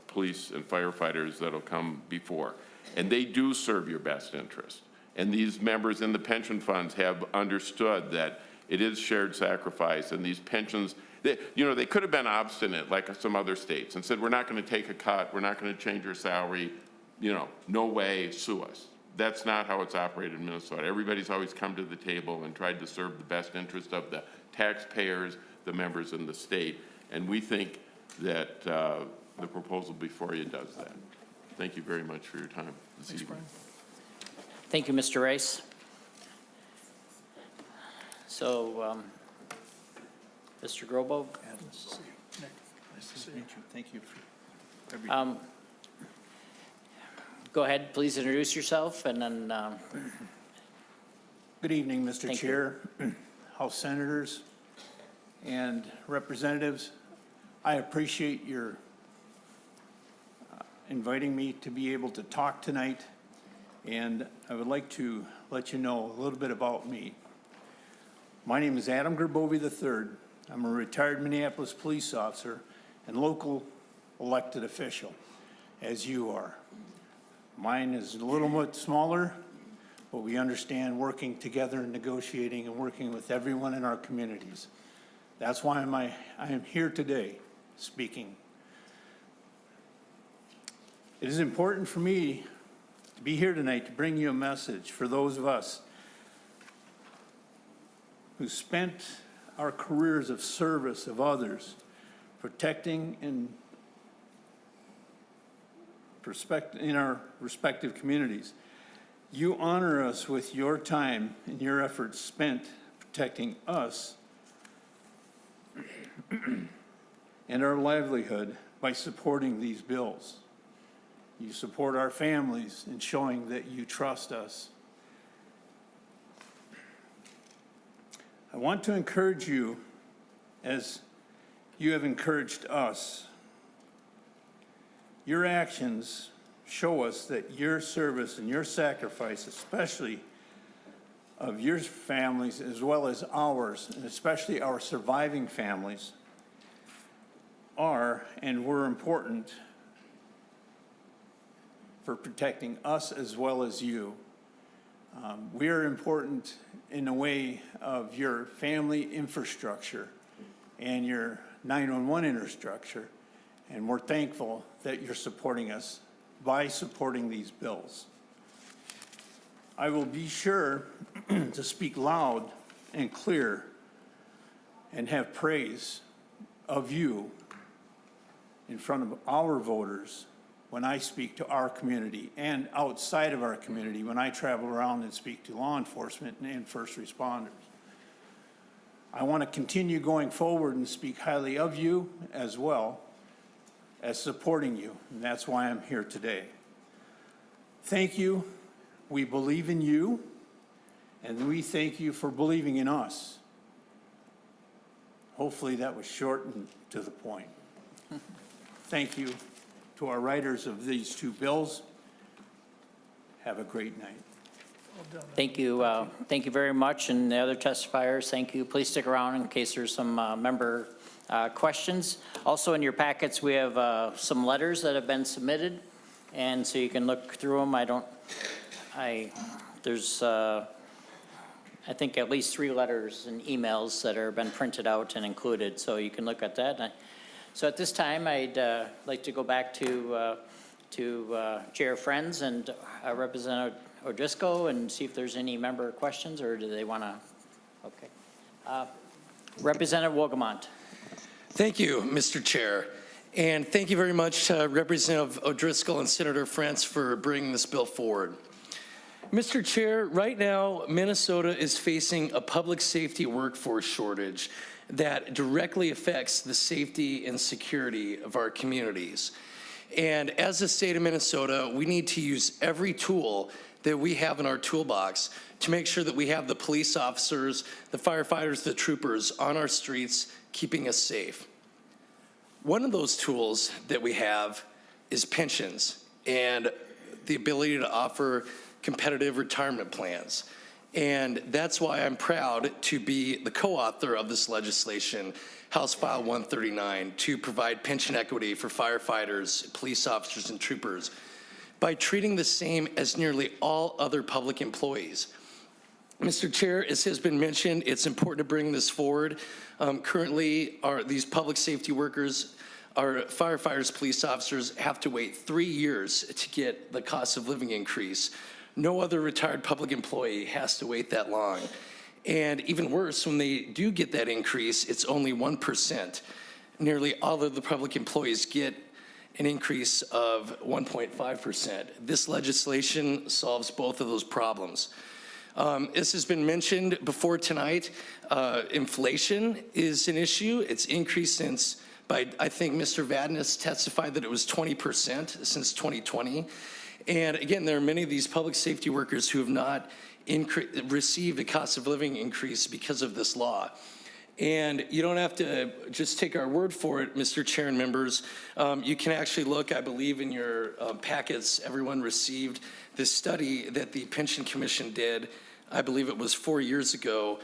police and firefighters that'll come before. And they do serve your best interest. And these members in the pension funds have understood that it is shared sacrifice, and these pensions, they could have been obstinate like some other states and said, we're not going to take a cut, we're not going to change your salary, no way, sue us. That's not how it's operated in Minnesota. Everybody's always come to the table and tried to serve the best interest of the taxpayers, the members in the state, and we think that the proposal before you does that. Thank you very much for your time this evening. Thank you, Mr. Rice. So, Mr. Grobo. Nice to meet you. Thank you for everything. Go ahead, please introduce yourself, and then. Good evening, Mr. Chair, House Senators, and Representatives. I appreciate your inviting me to be able to talk tonight, and I would like to let you know a little bit about me. My name is Adam Gerbovi III. I'm a retired Minneapolis police officer and local elected official as you are. Mine is a little bit smaller, but we understand working together and negotiating and working with everyone in our communities. That's why I am here today speaking. It is important for me to be here tonight to bring you a message for those of us who spent our careers of service of others, protecting and in our respective communities. You honor us with your time and your efforts spent protecting us and our livelihood by supporting these bills. You support our families in showing that you trust us. I want to encourage you as you have encouraged us. Your actions show us that your service and your sacrifice, especially of your families as well as ours, and especially our surviving families, are and were important for protecting us as well as you. We are important in the way of your family infrastructure and your 911 infrastructure, and we're thankful that you're supporting us by supporting these bills. I will be sure to speak loud and clear and have praise of you in front of our voters when I speak to our community and outside of our community when I travel around and speak to law enforcement and first responders. I want to continue going forward and speak highly of you as well as supporting you, and that's why I'm here today. Thank you. We believe in you, and we thank you for believing in us. Hopefully that was short and to the point. Thank you to our writers of these two bills. Have a great night. Thank you. Thank you very much. And the other testifiers, thank you. Please stick around in case there's some member questions. Also in your packets, we have some letters that have been submitted. And so you can look through them. There's I think at least 3 letters and emails that have been printed out and included. So you can look at that. So at this time, I'd like to go back to Chair Frentz and Representative O'Driscoll and see if there's any member questions, or do they want to? Okay. Representative Wogemont. Thank you, Mr. Chair. And thank you very much to Representative O'Driscoll and Senator Frentz for bringing this bill forward. Mr. Chair, right now, Minnesota is facing a public safety workforce shortage that directly affects the safety and security of our communities. And as the state of Minnesota, we need to use every tool that we have in our toolbox to make sure that we have the police officers, the firefighters, the troopers on our streets, keeping us safe. One of those tools that we have is pensions and the ability to offer competitive retirement plans. And that's why I'm proud to be the co-author of this legislation, House File 139, to provide pension equity for firefighters, police officers, and troopers by treating the same as nearly all other public employees. Mr. Chair, as has been mentioned, it's important to bring this forward. Currently, these public safety workers, our firefighters, police officers have to wait 3 years to get the cost of living increase. No other retired public employee has to wait that long. And even worse, when they do get that increase, it's only 1%. Nearly all of the public employees get an increase of 1.5%. This legislation solves both of those problems. As has been mentioned before tonight, inflation is an issue. It's increased I think Mr. Vadnais testified that it was 20% since 2020. And again, there are many of these public safety workers who have not received a cost of living increase because of this law. And you don't have to just take our word for it, Mr. Chair and members. You can actually look, I believe in your packets, everyone received this study that the Pension Commission did I believe it was 4 years ago,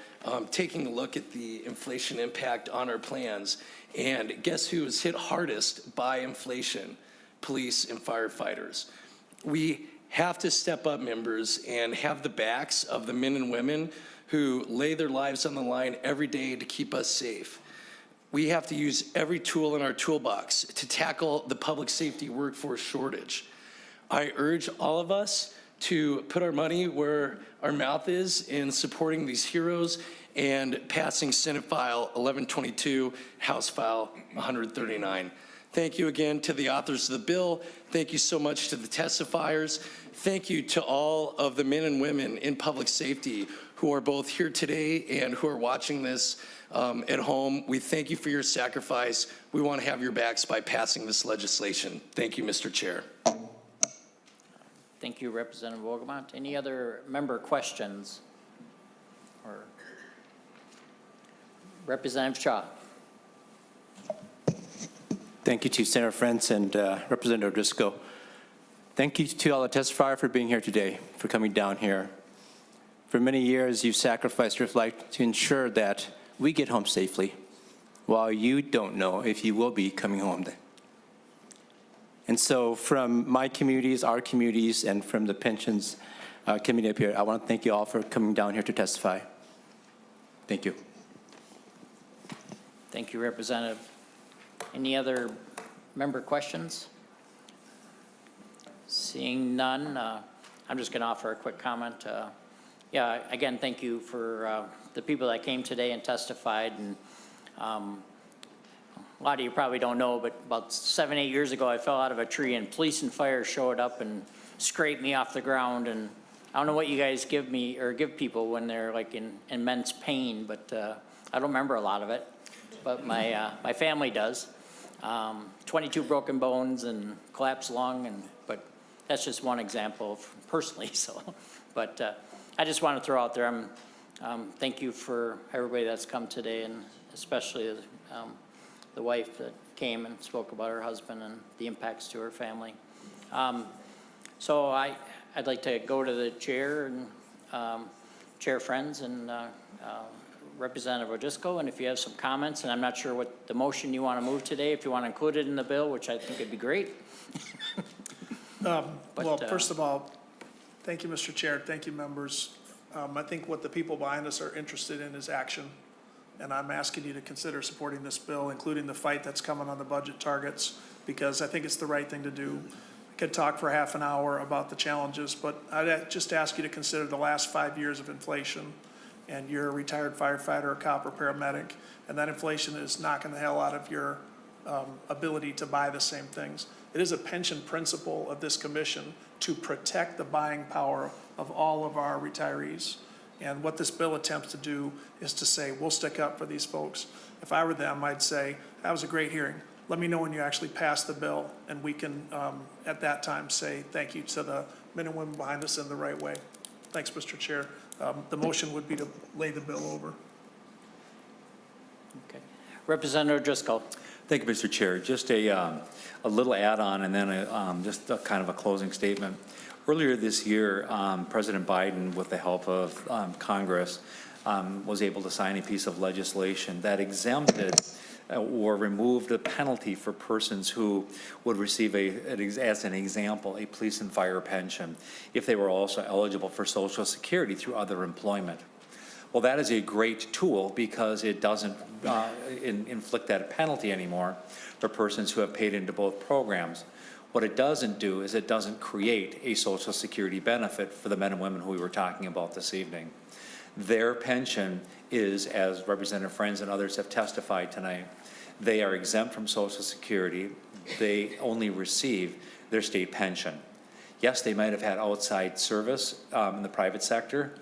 taking a look at the inflation impact on our plans. And guess who was hit hardest by inflation? Police and firefighters. We have to step up, members, and have the backs of the men and women who lay their lives on the line every day to keep us safe. We have to use every tool in our toolbox to tackle the public safety workforce shortage. I urge all of us to put our money where our mouth is in supporting these heroes and passing Senate File 1122, House File 139. Thank you again to the authors of the bill. Thank you so much to the testifiers. Thank you to all of the men and women in public safety who are both here today and who are watching this at home. We thank you for your sacrifice. We want to have your backs by passing this legislation. Thank you, Mr. Chair. Thank you, Representative Wogemont. Any other member questions? Or Representative Shaw. Thank you to Senator Frentz and Representative Driscoll. Thank you to all the testifiers for being here today, for coming down here. For many years, you've sacrificed your life to ensure that we get home safely, while you don't know if you will be coming home. And so from my communities, our communities, and from the pensions committee up here, I want to thank you all for coming down here to testify. Thank you. Thank you, Representative. Any other member questions? Seeing none, I'm just going to offer a quick comment. Yeah, again, thank you for the people that came today and testified. And a lot of you probably don't know, but about 7, 8 years ago, I fell out of a tree and police and fire showed up and scraped me off the ground. And I don't know what you guys give me or give people when they're like in immense pain, but I don't remember a lot of it. But my family does. 22 broken bones and collapsed lung, but that's just one example personally. So, but I just want to throw out there, thank you for everybody that's come today, and especially the wife that came and spoke about her husband and the impacts to her family. So I'd like to go to the chair and Chair Frentz and Representative O'Driscoll, and if you have some comments, and I'm not sure what the motion you want to move today, if you want to include it in the bill, which I think would be great. Well, first of all, thank you, Mr. Chair. Thank you, members. I think what the people behind us are interested in is action. And I'm asking you to consider supporting this bill, including the fight that's coming on the budget targets, because I think it's the right thing to do. I could talk for half an hour about the challenges, but I'd just ask you to consider the last 5 years of inflation. And you're a retired firefighter, a cop, or paramedic, and that inflation is knocking the hell out of your ability to buy the same things. It is a pension principle of this commission to protect the buying power of all of our retirees. And what this bill attempts to do is to say, we'll stick up for these folks. If I were them, I'd say, that was a great hearing. Let me know when you actually pass the bill, and we can, at that time, say thank you to the men and women behind us in the right way. Thanks, Mr. Chair. The motion would be to lay the bill over. Okay. Representative Driscoll. Thank you, Mr. Chair. Just a little add-on and then just a kind of a closing statement. Earlier this year, President Biden, with the help of Congress, was able to sign a piece of legislation that exempted or removed the penalty for persons who would receive, as an example, a police and fire pension if they were also eligible for Social Security through other employment. Well, that is a great tool because it doesn't inflict that penalty anymore for persons who have paid into both programs. What it doesn't do is it doesn't create a Social Security benefit for the men and women who we were talking about this evening. Their pension is, as Representative Frentz and others have testified tonight, they are exempt from Social Security. They only receive their state pension. Yes, they might have had outside service in the private sector,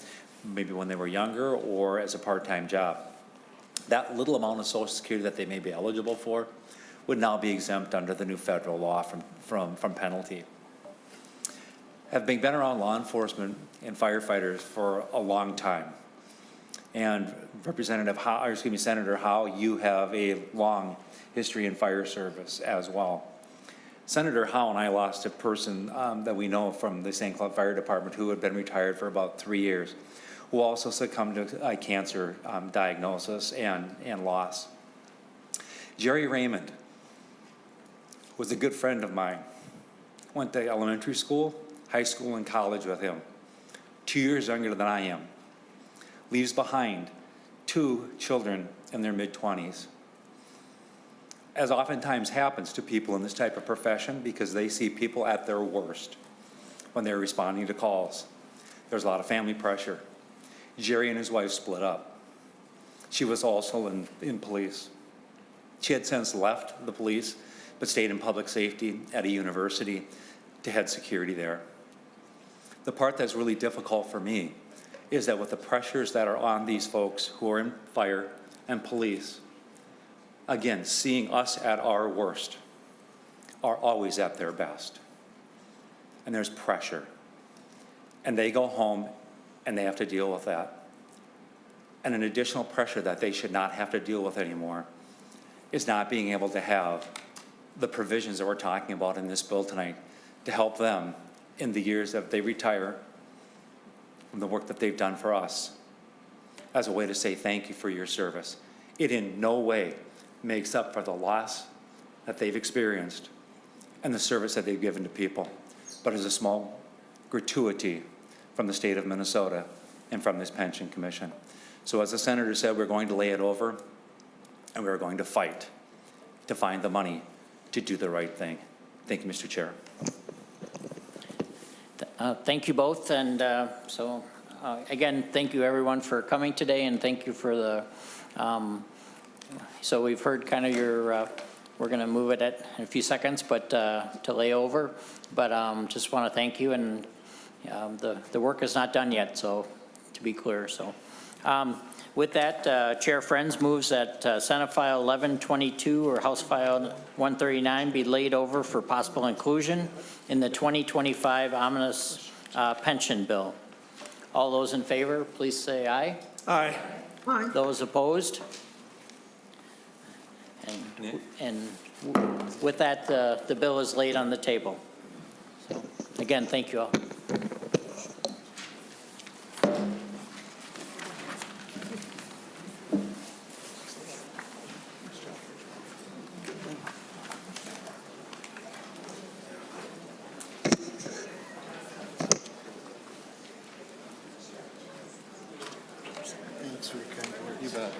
maybe when they were younger or as a part-time job. That little amount of Social Security that they may be eligible for would now be exempt under the new federal law from penalty. Having been around law enforcement and firefighters for a long time, and Senator Howe, you have a long history in fire service as well. Senator Howe and I lost a person that we know from the St. Cloud Fire Department who had been retired for about 3 years. who also succumbed to cancer diagnosis and loss. Jerry Raymond was a good friend of mine. Went to elementary school, high school, and college with him. 2 years younger than I am. Leaves behind 2 children in their mid-20s. As oftentimes happens to people in this type of profession, because they see people at their worst when they're responding to calls. There's a lot of family pressure. Jerry and his wife split up. She was also in police. She had since left the police, but stayed in public safety at a university to head security there. The part that's really difficult for me is that with the pressures that are on these folks who are in fire and police, again, seeing us at our worst, are always at their best. And there's pressure. And they go home and they have to deal with that. And an additional pressure that they should not have to deal with anymore is not being able to have the provisions that we're talking about in this bill tonight to help them in the years that they retire from the work that they've done for us, as a way to say thank you for your service. It in no way makes up for the loss that they've experienced and the service that they've given to people, but is a small gratuity from the state of Minnesota and from this pension commission. So as the senator said, we're going to lay it over and we're going to fight to find the money to do the right thing. Thank you, Mr. Chair. Thank you both, and again, thank you everyone for coming today, and thank you for the, so we've heard kind of your, we're going to move it in a few seconds, but to lay over, but just want to thank you, and the work is not done yet, so to be clear. So with that, Chair Frentz moves that Senate File 1122 or House File 139 be laid over for possible inclusion in the 2025 omnibus pension bill. All those in favor, please say aye. Aye. Aye. Those opposed? And with that, the bill is laid on the table. So, again, thank you all. You bet.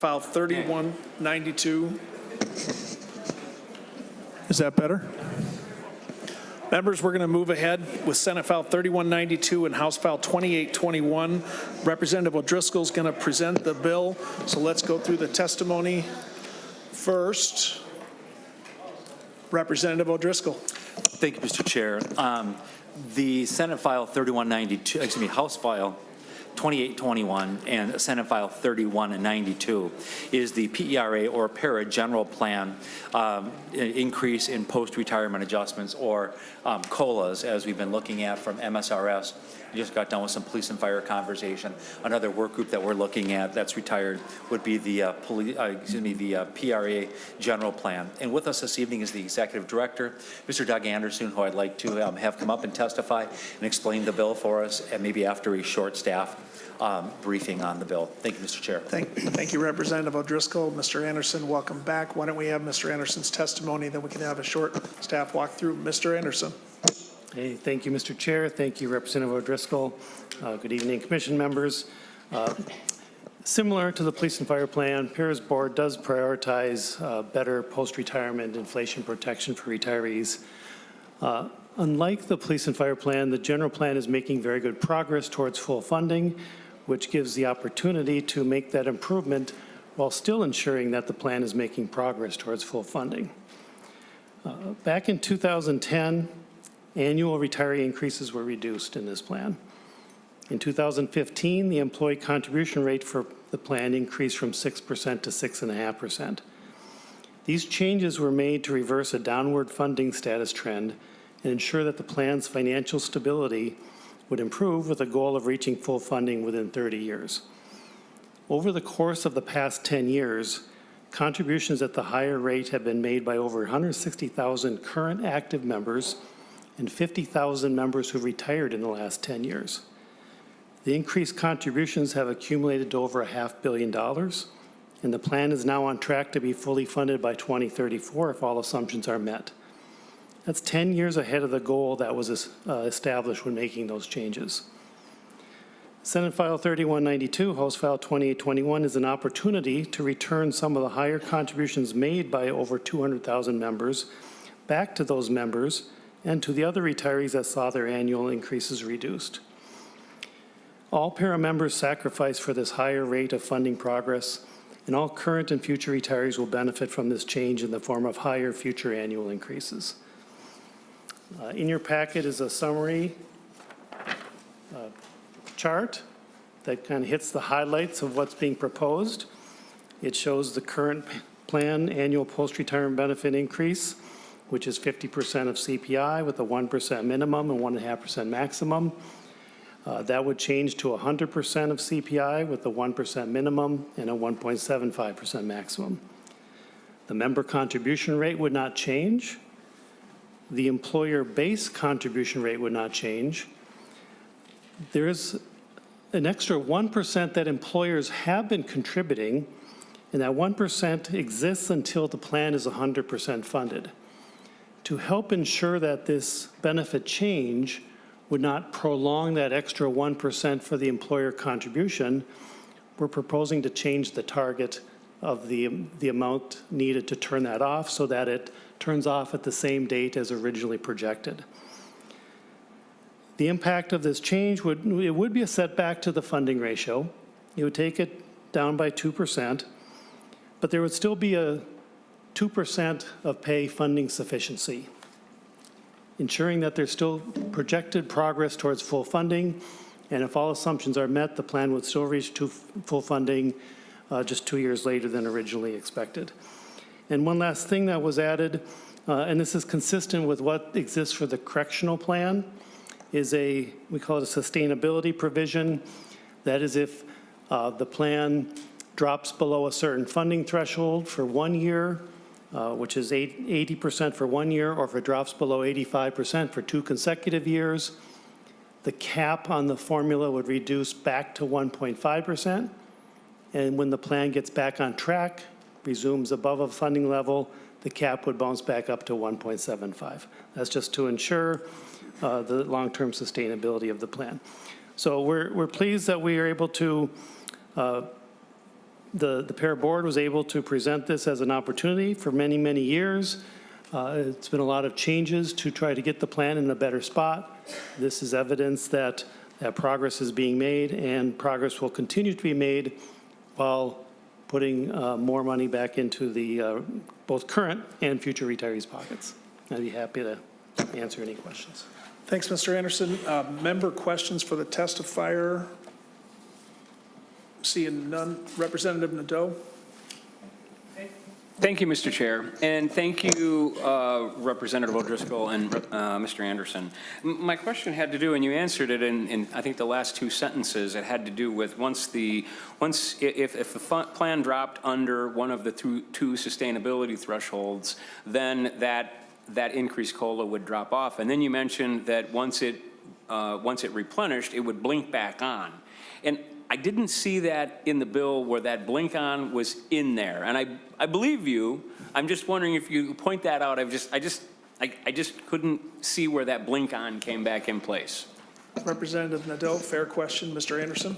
File 3192. Is that better? Members, we're going to move ahead with Senate File 3192 and House File 2821. Representative O'Driscoll is going to present the bill, so let's go through the testimony first. Representative O'Driscoll. Thank you, Mr. Chair. The Senate File 3192, House File 2821 and Senate File 3192 is the PERA or PERA General Plan increase in post-retirement adjustments, or COLAs, as we've been looking at from MSRS. We just got done with some police and fire conversation. Another work group that we're looking at that's retired would be the PERA General Plan. And with us this evening is the Executive Director, Mr. Doug Anderson, who I'd like to have come up and testify and explain the bill for us, and maybe after a short staff briefing on the bill. Thank you, Mr. Chair. Thank you, Representative O'Driscoll. Mr. Anderson, welcome back. Why don't we have Mr. Anderson's testimony, then we can have a short staff walkthrough. Mr. Anderson. Hey, thank you, Mr. Chair. Thank you, Representative O'Driscoll. Good evening, Commission members. Similar to the Police and Fire Plan, PERA's board does prioritize better post-retirement inflation protection for retirees. Unlike the Police and Fire Plan, the General Plan is making very good progress towards full funding, which gives the opportunity to make that improvement while still ensuring that the plan is making progress towards full funding. Back in 2010, annual retiree increases were reduced in this plan. In 2015, the employee contribution rate for the plan increased from 6% to 6.5%. These changes were made to reverse a downward funding status trend and ensure that the plan's financial stability would improve with a goal of reaching full funding within 30 years. Over the course of the past 10 years, contributions at the higher rate have been made by over 160,000 current active members and 50,000 members who retired in the last 10 years. The increased contributions have accumulated to over $500 million, and the plan is now on track to be fully funded by 2034 if all assumptions are met. That's 10 years ahead of the goal that was established when making those changes. Senate File 3192, House File 2821 is an opportunity to return some of the higher contributions made by over 200,000 members back to those members and to the other retirees that saw their annual increases reduced. All PERA members sacrifice for this higher rate of funding progress, and all current and future retirees will benefit from this change in the form of higher future annual increases. In your packet is a summary chart that kind of hits the highlights of what's being proposed. It shows the current plan annual post-retirement benefit increase, which is 50% of CPI with a 1% minimum and 1.5% maximum. That would change to 100% of CPI with a 1% minimum and a 1.75% maximum. The member contribution rate would not change. The employer base contribution rate would not change. There is an extra 1% that employers have been contributing, and that 1% exists until the plan is 100% funded. To help ensure that this benefit change would not prolong that extra 1% for the employer contribution, we're proposing to change the target of the amount needed to turn that off so that it turns off at the same date as originally projected. The impact of this change would be a setback to the funding ratio. It would take it down by 2%, but there would still be a 2% of pay funding sufficiency, ensuring that there's still projected progress towards full funding, and if all assumptions are met, the plan would still reach full funding just 2 years later than originally expected. And one last thing that was added, and this is consistent with what exists for the correctional plan, is we call it a sustainability provision. That is if the plan drops below a certain funding threshold for 1 year, which is 80% for 1 year, or if it drops below 85% for 2 consecutive years, the cap on the formula would reduce back to 1.5%. And when the plan gets back on track, resumes above a funding level, the cap would bounce back up to 1.75. That's just to ensure the long-term sustainability of the plan. So we're pleased that we are able to, the PERA board was able to present this as an opportunity for many, many years. It's been a lot of changes to try to get the plan in a better spot. This is evidence that progress is being made, and progress will continue to be made while putting more money back into the both current and future retirees' pockets. I'd be happy to answer any questions. Thanks, Mr. Anderson. Member questions for the testifier? Seeing none. Representative Nadeau. Thank you, Mr. Chair, and thank you, Representative O'Driscoll and Mr. Anderson. My question had to do, and you answered it in I think the last 2 sentences, it had to do with if the plan dropped under one of the two sustainability thresholds, then that increased COLA would drop off. And then you mentioned that once it replenished, it would blink back on. And I didn't see that in the bill where that blink on was in there. And I believe you. I'm just wondering if you point that out. I just couldn't see where that blink on came back in place. Representative Nadeau, fair question. Mr. Anderson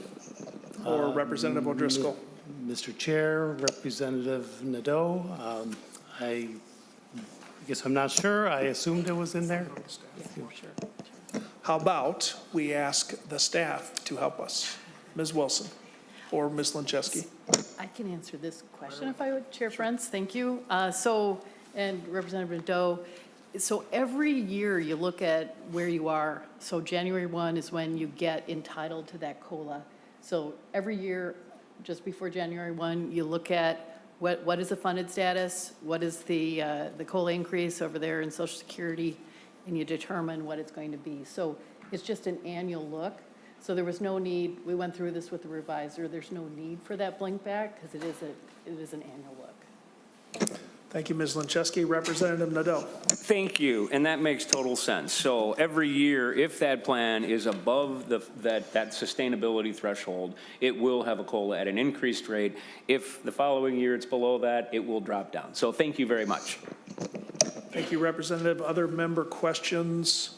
or Representative O'Driscoll? Mr. Chair, Representative Nadeau, I guess I'm not sure. I assumed it was in there. How about we ask the staff to help us? Ms. Wilson or Ms. Lincheski? I can answer this question if I would, Chair Frentz. Thank you. And Representative Nadeau, so every year you look at where you are. So January 1 is when you get entitled to that COLA. So every year, just before January 1, you look at what is the funded status, what is the COLA increase over there in Social Security, and you determine what it's going to be. So it's just an annual look. So there was no need, we went through this with the revisor, there's no need for that blink back because it is an annual look. Thank you, Ms. Lancheski. Representative Nadeau. Thank you, and that makes total sense. So every year, if that plan is above that sustainability threshold, it will have a COLA at an increased rate. If the following year it's below that, it will drop down. So thank you very much. Thank you, Representative. Other member questions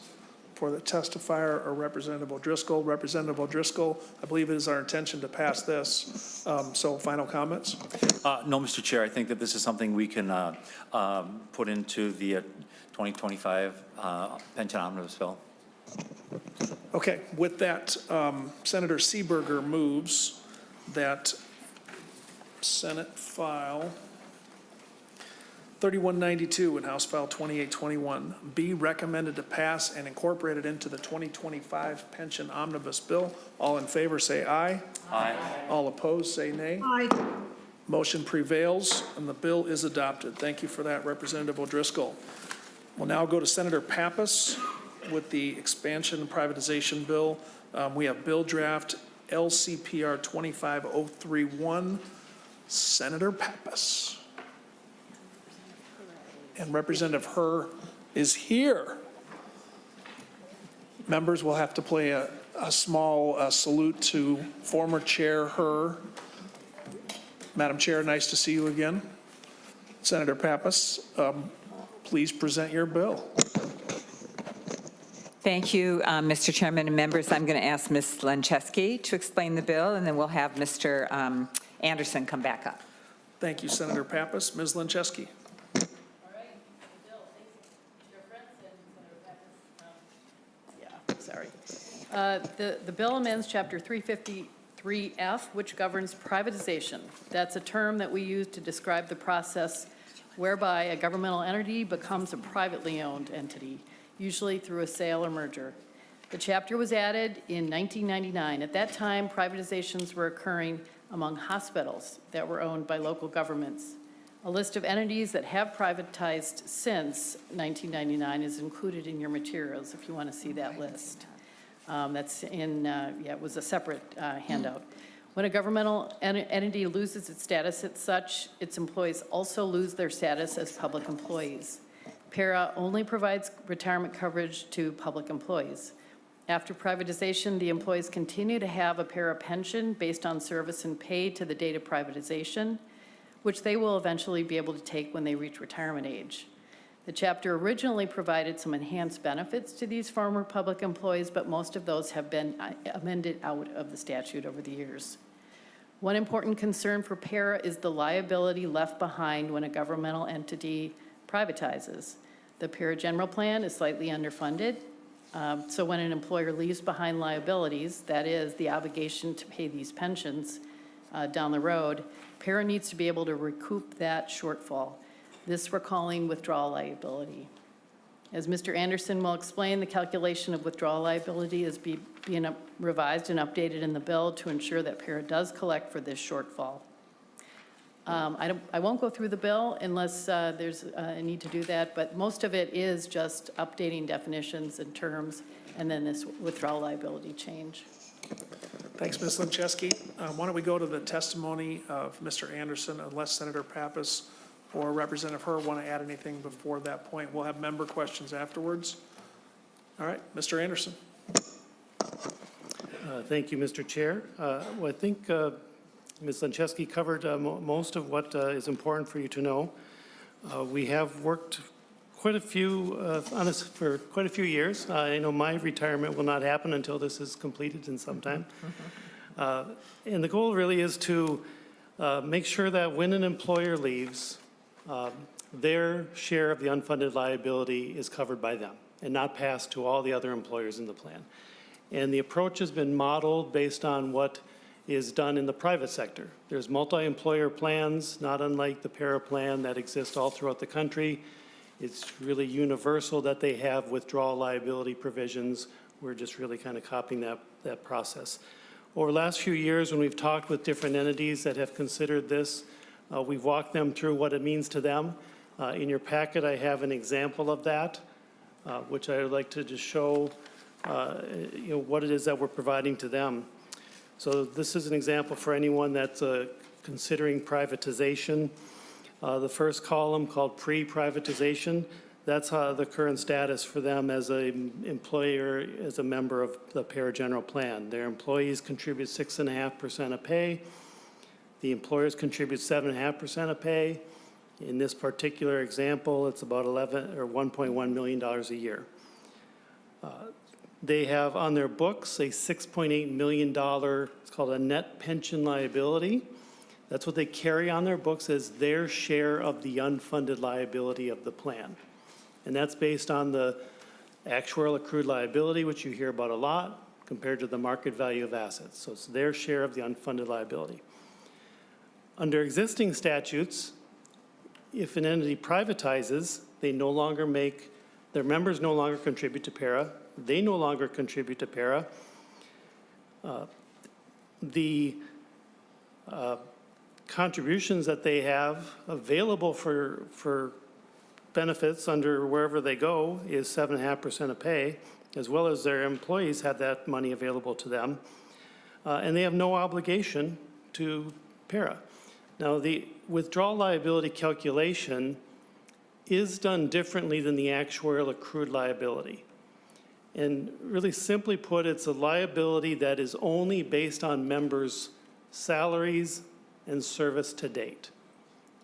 for the testifier or Representative O'Driscoll? Representative O'Driscoll, I believe it is our intention to pass this. So final comments? No, Mr. Chair, I think that this is something we can put into the 2025 pension omnibus bill. Okay, with that, Senator Seeberger moves that Senate File 3192 and House File 2821 be recommended to pass and incorporated into the 2025 pension omnibus bill. All in favor say aye. Aye. All opposed say nay. Aye. Motion prevails and the bill is adopted. Thank you for that, Representative O'Driscoll. We'll now go to Senator Pappas with the expansion and privatization bill. We have bill draft LCPR 25031. Senator Pappas. And Representative Herr is here. Members will have to play a small salute to former Chair Herr. Madam Chair, nice to see you again. Senator Pappas, please present your bill. Thank you, Mr. Chairman and members. I'm going to ask Ms. Lancheski to explain the bill, and then we'll have Mr. Anderson come back up. Thank you, Senator Pappas. Ms. Lancheski. Sorry. The bill amends Chapter 353F, which governs privatization. That's a term that we use to describe the process whereby a governmental entity becomes a privately owned entity, usually through a sale or merger. The chapter was added in 1999. At that time, privatizations were occurring among hospitals that were owned by local governments. A list of entities that have privatized since 1999 is included in your materials if you want to see that list. That's in, it was a separate handout. When a governmental entity loses its status as such, its employees also lose their status as public employees. PERA only provides retirement coverage to public employees. After privatization, the employees continue to have a PERA pension based on service and pay to the date of privatization, which they will eventually be able to take when they reach retirement age. The chapter originally provided some enhanced benefits to these former public employees, but most of those have been amended out of the statute over the years. One important concern for PERA is the liability left behind when a governmental entity privatizes. The PERA General Plan is slightly underfunded, so when an employer leaves behind liabilities, that is the obligation to pay these pensions down the road, PERA needs to be able to recoup that shortfall. This we're calling withdrawal liability. As Mr. Anderson will explain, the calculation of withdrawal liability is being revised and updated in the bill to ensure that PERA does collect for this shortfall. I won't go through the bill unless there's a need to do that, but most of it is just updating definitions and terms and then this withdrawal liability change. Thanks, Ms. Lancheski. Why don't we go to the testimony of Mr. Anderson, unless Senator Pappas or Representative Herr want to add anything before that point. We'll have member questions afterwards. All right, Mr. Anderson. Thank you, Mr. Chair. Well, I think Ms. Lancheski covered most of what is important for you to know. We have worked quite a few on this for quite a few years. I know my retirement will not happen until this is completed in some time. And the goal really is to make sure that when an employer leaves, their share of the unfunded liability is covered by them and not passed to all the other employers in the plan. And the approach has been modeled based on what is done in the private sector. There's multi-employer plans, not unlike the PERA plan that exists all throughout the country. It's really universal that they have withdrawal liability provisions. We're just really kind of copying that process. Over the last few years, when we've talked with different entities that have considered this, we've walked them through what it means to them. In your packet, I have an example of that, which I would like to just show what it is that we're providing to them. So this is an example for anyone that's considering privatization. The first column called pre-privatization, that's the current status for them as an employer, as a member of the PERA General Plan. Their employees contribute 6.5% of pay. The employers contribute 7.5% of pay. In this particular example, it's about $1.1 million a year. They have on their books a $6.8 million, it's called a net pension liability. That's what they carry on their books as their share of the unfunded liability of the plan. And that's based on the actuarial accrued liability, which you hear about a lot, compared to the market value of assets. So it's their share of the unfunded liability. Under existing statutes, if an entity privatizes, they no longer make, their members no longer contribute to PERA, they no longer contribute to PERA. The contributions that they have available for benefits under wherever they go is 7.5% of pay, as well as their employees have that money available to them. And they have no obligation to PERA. Now, the withdrawal liability calculation is done differently than the actuarial accrued liability. And really simply put, it's a liability that is only based on members' salaries and service to date.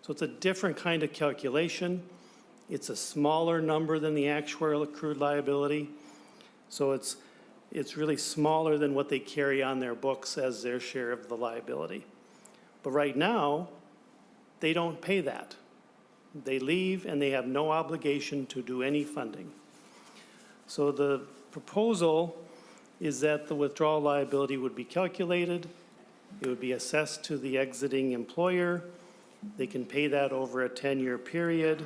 So it's a different kind of calculation. It's a smaller number than the actuarial accrued liability. So it's really smaller than what they carry on their books as their share of the liability. But right now, they don't pay that. They leave and they have no obligation to do any funding. So the proposal is that the withdrawal liability would be calculated. It would be assessed to the exiting employer. They can pay that over a 10-year period.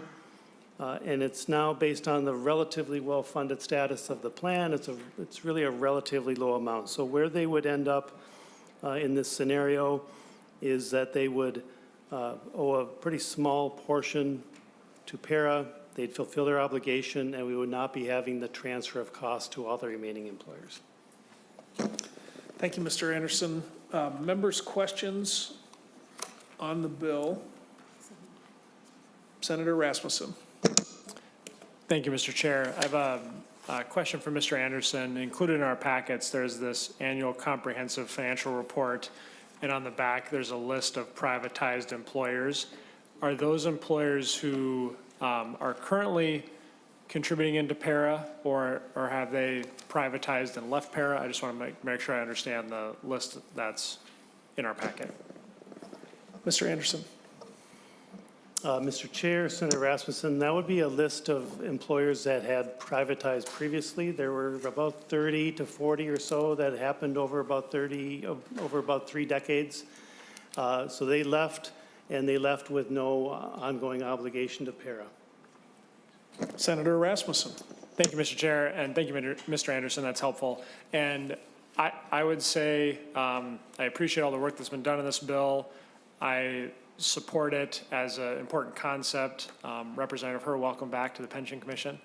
And it's now based on the relatively well-funded status of the plan. It's really a relatively low amount. So where they would end up in this scenario is that they would owe a pretty small portion to PERA. They'd fulfill their obligation, and we would not be having the transfer of costs to all the remaining employers. Thank you, Mr. Anderson. Members' questions on the bill? Senator Rasmussen. Thank you, Mr. Chair. I have a question for Mr. Anderson. Included in our packets, there's this annual comprehensive financial report, and on the back, there's a list of privatized employers. Are those employers who are currently contributing into PERA, or have they privatized and left PERA? I just want to make sure I understand the list that's in our packet. Mr. Anderson. Mr. Chair, Senator Rasmussen, that would be a list of employers that had privatized previously. There were about 30 to 40 or so that happened over about 3 decades. So they left, and they left with no ongoing obligation to PERA. Senator Rasmussen. Thank you, Mr. Chair, and thank you, Mr. Anderson. That's helpful. And I would say I appreciate all the work that's been done on this bill. I support it as an important concept. Representative Herr, welcome back to the Pension Commission.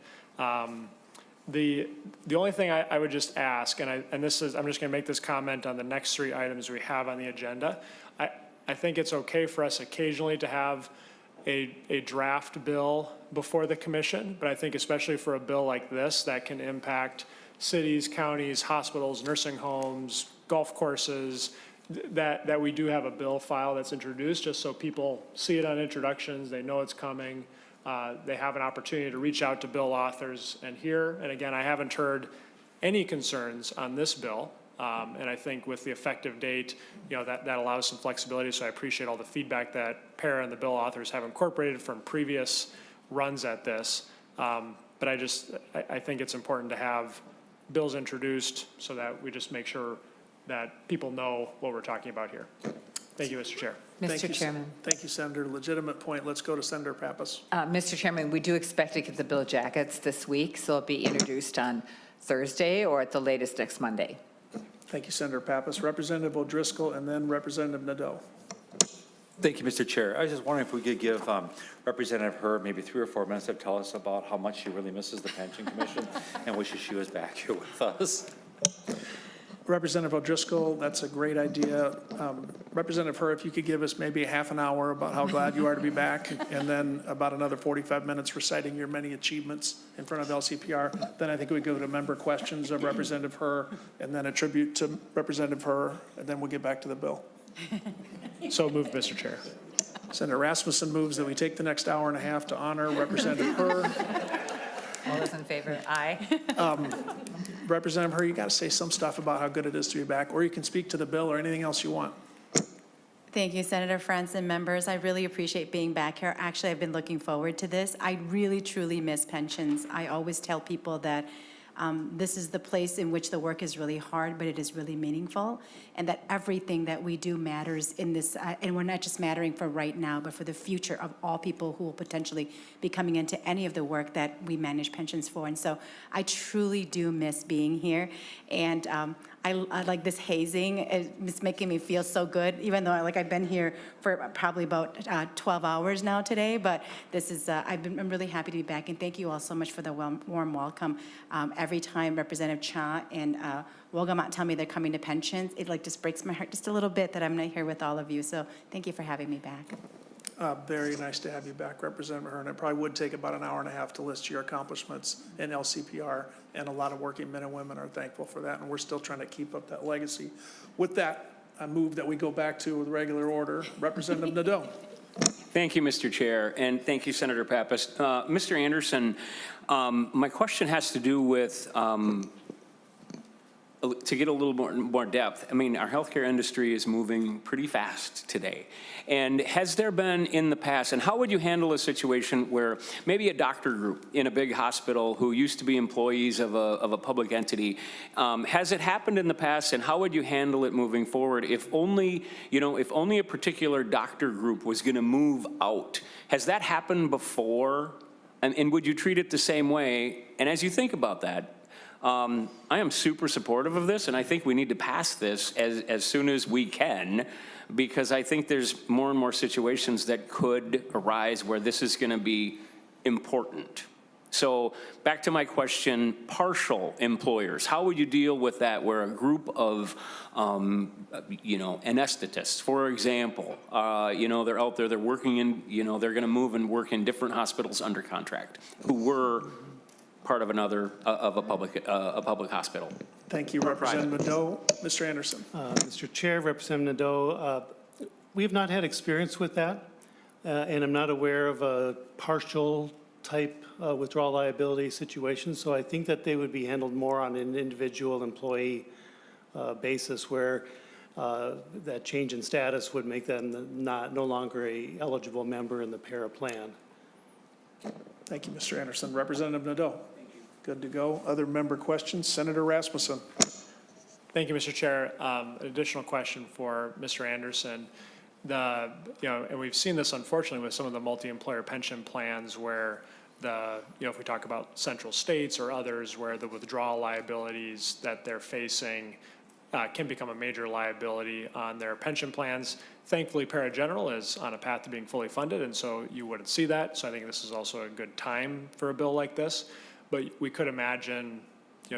The only thing I would just ask, and this is, I'm just going to make this comment on the next 3 items we have on the agenda. I think it's okay for us occasionally to have a draft bill before the commission, but I think especially for a bill like this that can impact cities, counties, hospitals, nursing homes, golf courses, that we do have a bill file that's introduced just so people see it on introductions, they know it's coming, they have an opportunity to reach out to bill authors and hear. And again, I haven't heard any concerns on this bill. And I think with the effective date, that allows some flexibility. So I appreciate all the feedback that PERA and the bill authors have incorporated from previous runs at this. But I think it's important to have bills introduced so that we just make sure that people know what we're talking about here. Thank you, Mr. Chair. Mr. Chairman. Thank you, Senator. Legitimate point. Let's go to Senator Pappas. Mr. Chairman, we do expect to get the bill jackets this week, so it'll be introduced on Thursday or at the latest next Monday. Thank you, Senator Pappas. Representative O'Driscoll and then Representative Nadeau. Thank you, Mr. Chair. I was just wondering if we could give Representative Hurd maybe 3 or 4 minutes to tell us about how much she really misses the Pension Commission and wishes she was back here with us. Representative O'Driscoll, that's a great idea. Representative Hurd, if you could give us maybe a half an hour about how glad you are to be back, and then about another 45 minutes reciting your many achievements in front of LCPR, then I think we go to member questions of Representative Hurd, and then a tribute to Representative Hurd, and then we'll get back to the bill. So moved, Mr. Chair. Senator Rasmussen moves that we take the next hour and a half to honor Representative Hurd. All those in favor? Aye. Representative Hurd, you got to say some stuff about how good it is to be back, or you can speak to the bill or anything else you want. Thank you, Senator Frentz and members. I really appreciate being back here. Actually, I've been looking forward to this. I really, truly miss pensions. I always tell people that this is the place in which the work is really hard, but it is really meaningful, and that everything that we do matters in this, and we're not just mattering for right now, but for the future of all people who will potentially be coming into any of the work that we manage pensions for. And so I truly do miss being here, and I like this hazing. It's making me feel so good, even though I've been here for probably about 12 hours now today, but this is, I'm really happy to be back, and thank you all so much for the warm welcome. Every time Representative Cha and Wolgamott tell me they're coming to pensions, it just breaks my heart just a little bit that I'm not here with all of you, so thank you for having me back. Very nice to have you back, Representative Hurd. It probably would take about an hour and a half to list your accomplishments in LCPR, and a lot of working men and women are thankful for that, and we're still trying to keep up that legacy. With that, I move that we go back to the regular order. Representative Nadeau. Thank you, Mr. Chair, and thank you, Senator Pappas. Mr. Anderson, my question has to do with to get a little more depth. I mean, our healthcare industry is moving pretty fast today. And has there been in the past, and how would you handle a situation where maybe a doctor group in a big hospital who used to be employees of a public entity, has it happened in the past, and how would you handle it moving forward if only, if only a particular doctor group was gonna move out? Has that happened before? And would you treat it the same way? And as you think about that, I am super supportive of this, and I think we need to pass this as soon as we can, because I think there's more and more situations that could arise where this is going to be important. So back to my question, partial employers, how would you deal with that where a group of, anesthetists, for example, they're out there, they're working in, they're going to move and work in different hospitals under contract, who were part of a public hospital. Thank you, Representative Nadeau. Mr. Anderson. Mr. Chair, Representative Nadeau, we have not had experience with that, and I'm not aware of a partial type withdrawal liability situation, so I think that they would be handled more on an individual employee basis, where that change in status would make them no longer a eligible member in the PERA plan. Thank you, Mr. Anderson. Representative Nadeau. Good to go. Other member questions? Senator Rasmussen. Thank you, Mr. Chair. An additional question for Mr. Anderson. And we've seen this unfortunately with some of the multi-employer pension plans where if we talk about central states or others where the withdrawal liabilities that they're facing can become a major liability on their pension plans. Thankfully, PERA General is on a path to being fully funded, and so you wouldn't see that. So I think this is also a good time for a bill like this. But we could imagine,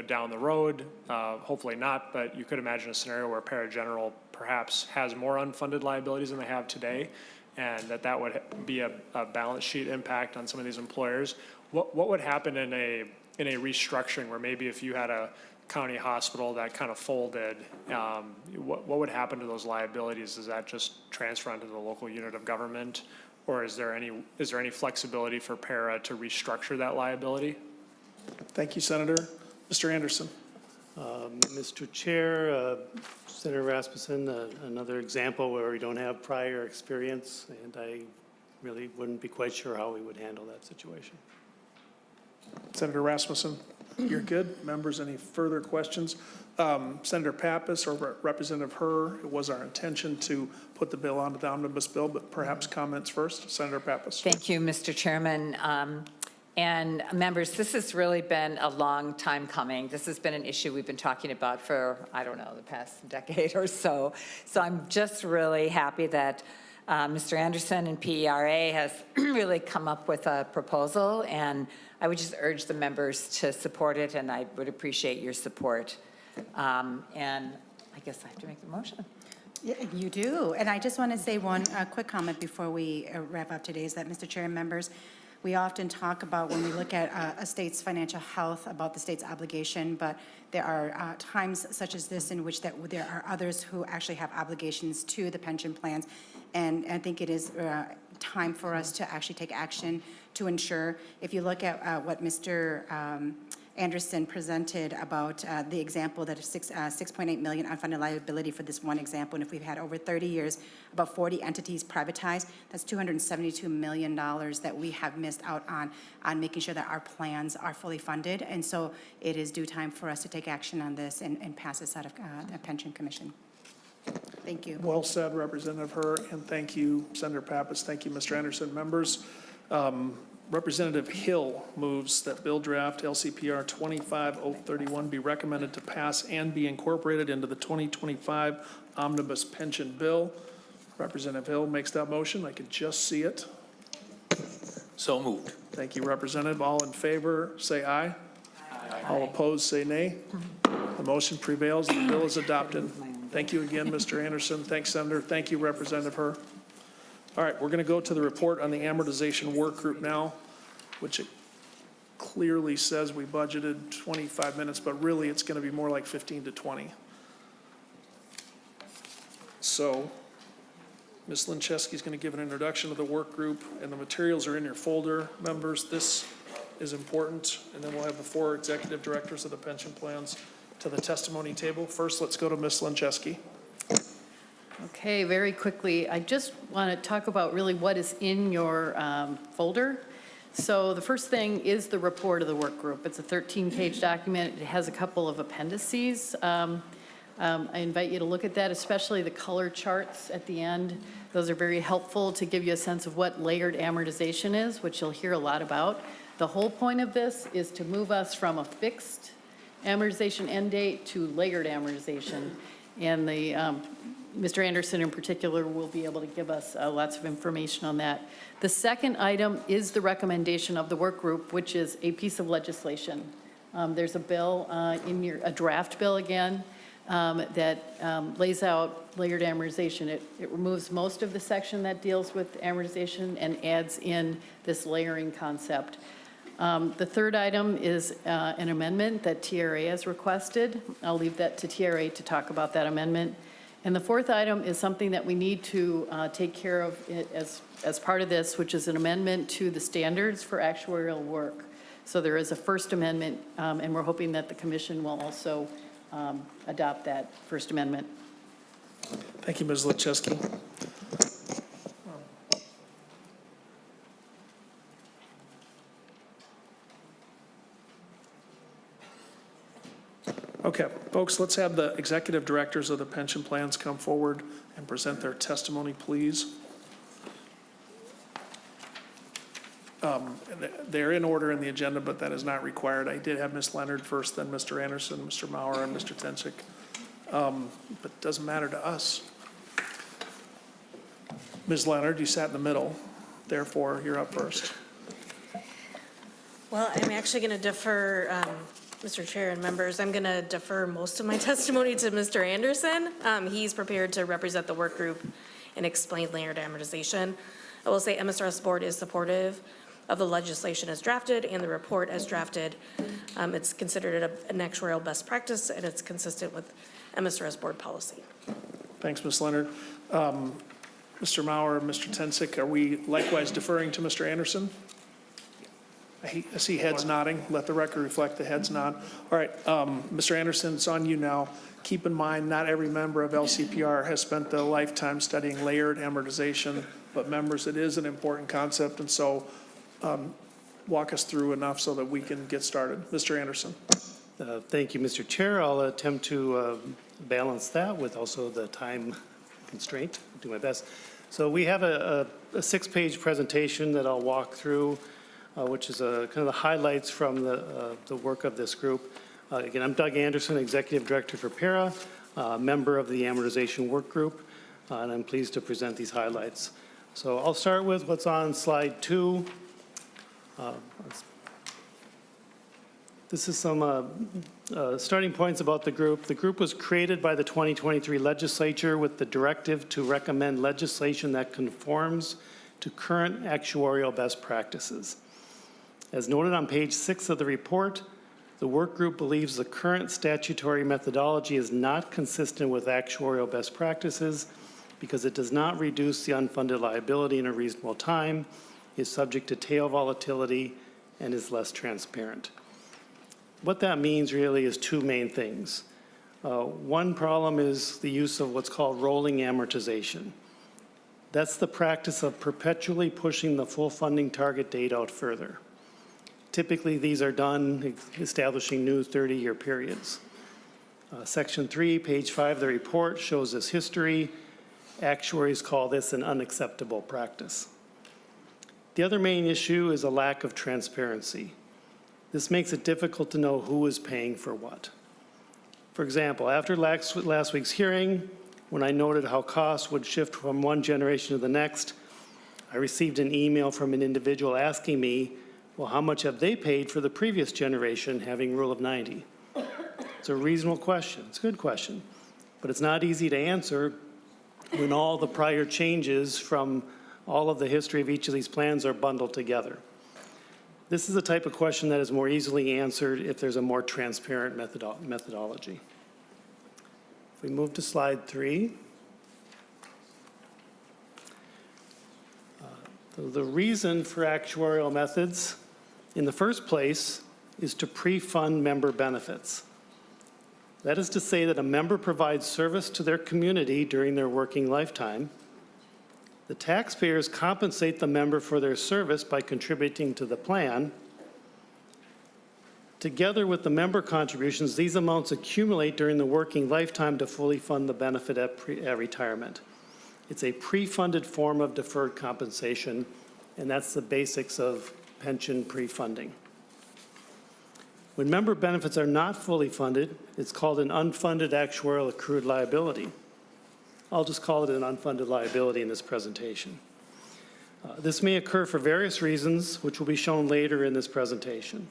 down the road, hopefully not, but you could imagine a scenario where PERA General perhaps has more unfunded liabilities than they have today, and that would be a balance sheet impact on some of these employers. What would happen in a restructuring where maybe if you had a county hospital that kind of folded, what would happen to those liabilities? Does that just transfer onto the local unit of government, or is there any flexibility for PERA to restructure that liability? Thank you, Senator. Mr. Anderson. Mr. Chair, Senator Rasmussen, another example where we don't have prior experience, and I really wouldn't be quite sure how we would handle that situation. Senator Rasmussen, you're good. Members, any further questions? Senator Pappas or Representative Hurd, it was our intention to put the bill onto the omnibus bill, but perhaps comments first. Senator Pappas. Thank you, Mr. Chairman. And members, this has really been a long time coming. This has been an issue we've been talking about for, I don't know, the past decade or so. So I'm just really happy that Mr. Anderson and PERA has really come up with a proposal, and I would just urge the members to support it, and I would appreciate your support. And I guess I have to make the motion. Yeah, you do. And I just want to say one quick comment before we wrap up today is that, Mr. Chair and members, we often talk about when we look at a state's financial health about the state's obligation, but there are times such as this in which there are others who actually have obligations to the pension plans. And I think it is time for us to actually take action to ensure, if you look at what Mr. Anderson presented about the example that of 6.8 million unfunded liability for this one example, and if we've had over 30 years, about 40 entities privatized, that's $272 million that we have missed out on making sure that our plans are fully funded. And so it is due time for us to take action on this and pass this out of the Pension Commission. Thank you. Well said, Representative Herr, and thank you, Senator Pappas. Thank you, Mr. Anderson. Members, Representative Hill moves that bill draft LCPR 25031 be recommended to pass and be incorporated into the 2025 Omnibus Pension Bill. Representative Hill makes that motion. I can just see it. So moved. Thank you, Representative. All in favor, say aye. Aye. All opposed, say nay. The motion prevails and the bill is adopted. Thank you again, Mr. Anderson. Thanks, Senator. Thank you, Representative Herr. All right, we're going to go to the report on the Amortization Work Group now, which it clearly says we budgeted 25 minutes, but really it's going to be more like 15 to 20. So Ms. Lincheski is going to give an introduction to the work group, and the materials are in your folder, members. This is important, and then we'll have the 4 executive directors of the pension plans to the testimony table. First, let's go to Ms. Lincheski. Okay, very quickly, I just want to talk about really what is in your folder. So the first thing is the report of the work group. It's a 13-page document. It has a couple of appendices. I invite you to look at that, especially the color charts at the end. Those are very helpful to give you a sense of what layered amortization is, which you'll hear a lot about. The whole point of this is to move us from a fixed amortization end date to layered amortization. And the Mr. Anderson in particular will be able to give us lots of information on that. The second item is the recommendation of the work group, which is a piece of legislation. There's a bill a draft bill again, that lays out layered amortization. It removes most of the section that deals with amortization and adds in this layering concept. The third item is an amendment that TRA has requested. I'll leave that to TRA to talk about that amendment. And the fourth item is something that we need to take care of as part of this, which is an amendment to the standards for actuarial work. So there is a First Amendment, and we're hoping that the Commission will also adopt that First Amendment. Thank you, Ms. Lincheski. Okay, folks, let's have the executive directors of the pension plans come forward and present their testimony, please. They're in order in the agenda, but that is not required. I did have Ms. Leonard first, then Mr. Anderson, Mr. Maurer, and Mr. Tensick. But it doesn't matter to us. Ms. Leonard, you sat in the middle. Therefore, you're up first. Well, I'm actually going to defer, Mr. Chair and members, I'm going to defer most of my testimony to Mr. Anderson. He's prepared to represent the work group and explain layered amortization. I will say MSRS board is supportive of the legislation as drafted and the report as drafted. It's considered an actuarial best practice, and it's consistent with MSRS board policy. Thanks, Ms. Leonard. Mr. Maurer, Mr. Tensick, are we likewise deferring to Mr. Anderson? I see heads nodding. Let the record reflect the heads nod. All right, Mr. Anderson, it's on you now. Keep in mind, not every member of LCPR has spent their lifetime studying layered amortization, but members, it is an important concept, and so walk us through enough so that we can get started. Mr. Anderson. Thank you, Mr. Chair. I'll attempt to balance that with also the time constraint. I'll do my best. So we have a 6-page presentation that I'll walk through, which is kind of the highlights from the work of this group. Again, I'm Doug Anderson, Executive Director for PERA, member of the Amortization Work Group. and I'm pleased to present these highlights. So I'll start with what's on slide 2. This is some starting points about the group. The group was created by the 2023 legislature with the directive to recommend legislation that conforms to current actuarial best practices. As noted on page 6 of the report, the work group believes the current statutory methodology is not consistent with actuarial best practices because it does not reduce the unfunded liability in a reasonable time, is subject to tail volatility, and is less transparent. What that means really is two main things. One problem is the use of what's called rolling amortization. That's the practice of perpetually pushing the full funding target date out further. Typically, these are done establishing new 30-year periods. Section 3, page 5 of the report shows this history. Actuaries call this an unacceptable practice. The other main issue is a lack of transparency. This makes it difficult to know who is paying for what. For example, after last week's hearing, when I noted how costs would shift from one generation to the next, I received an email from an individual asking me, well, how much have they paid for the previous generation having rule of 90? It's a reasonable question. It's a good question. But it's not easy to answer when all the prior changes from all of the history of each of these plans are bundled together. This is the type of question that is more easily answered if there's a more transparent methodology. If we move to slide 3. The reason for actuarial methods, in the first place, is to pre-fund member benefits. That is to say that a member provides service to their community during their working lifetime. The taxpayers compensate the member for their service by contributing to the plan. Together with the member contributions, these amounts accumulate during the working lifetime to fully fund the benefit at retirement. It's a pre-funded form of deferred compensation, and that's the basics of pension pre-funding. When member benefits are not fully funded, it's called an unfunded actuarial accrued liability. I'll just call it an unfunded liability in this presentation. This may occur for various reasons, which will be shown later in this presentation.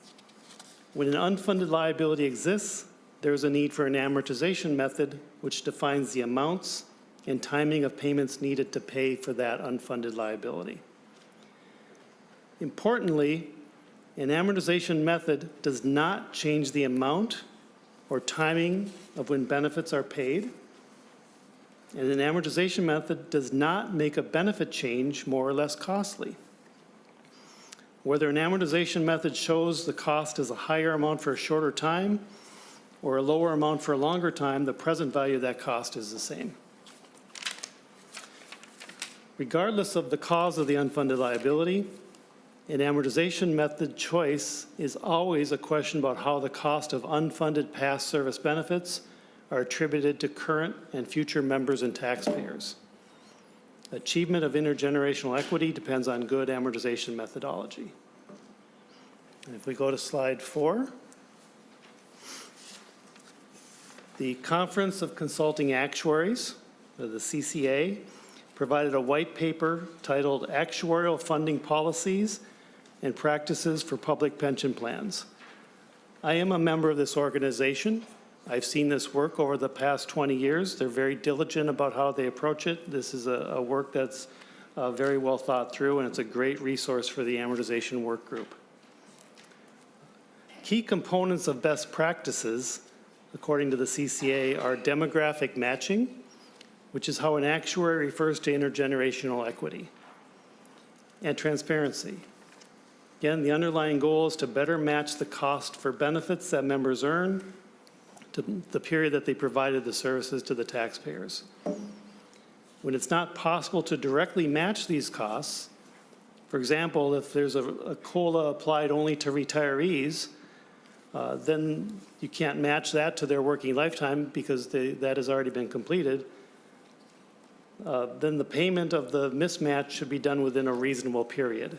When an unfunded liability exists, there's a need for an amortization method, which defines the amounts and timing of payments needed to pay for that unfunded liability. Importantly, an amortization method does not change the amount or timing of when benefits are paid, and an amortization method does not make a benefit change more or less costly. Whether an amortization method shows the cost as a higher amount for a shorter time or a lower amount for a longer time, the present value of that cost is the same. Regardless of the cause of the unfunded liability, an amortization method choice is always a question about how the cost of unfunded past service benefits are attributed to current and future members and taxpayers. Achievement of intergenerational equity depends on good amortization methodology. And if we go to slide 4, the Conference of Consulting Actuaries, the CCA, provided a white paper titled Actuarial Funding Policies and Practices for Public Pension Plans. I am a member of this organization. I've seen this work over the past 20 years. They're very diligent about how they approach it. This is a work that's very well thought through, and it's a great resource for the Amortization Work Group. Key components of best practices, according to the CCA, are demographic matching, which is how an actuary refers to intergenerational equity, and transparency. Again, the underlying goal is to better match the cost for benefits that members earn to the period that they provided the services to the taxpayers. When it's not possible to directly match these costs, for example, if there's a COLA applied only to retirees, then you can't match that to their working lifetime because that has already been completed. Then the payment of the mismatch should be done within a reasonable period.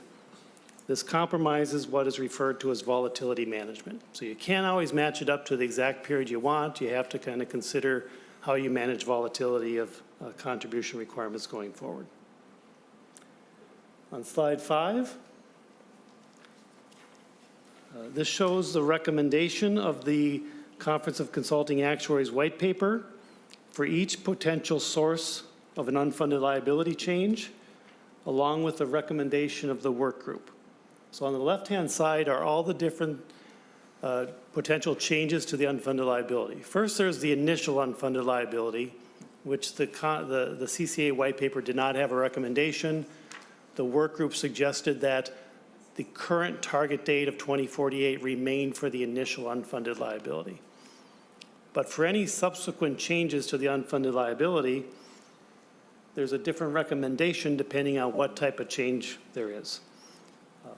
This compromises what is referred to as volatility management. So you can't always match it up to the exact period you want. You have to kind of consider how you manage volatility of contribution requirements going forward. On slide 5, this shows the recommendation of the Conference of Consulting Actuaries white paper for each potential source of an unfunded liability change, along with the recommendation of the work group. So on the left-hand side are all the different potential changes to the unfunded liability. First, there's the initial unfunded liability, which the CCA white paper did not have a recommendation. The work group suggested that the current target date of 2048 remained for the initial unfunded liability. But for any subsequent changes to the unfunded liability, there's a different recommendation depending on what type of change there is.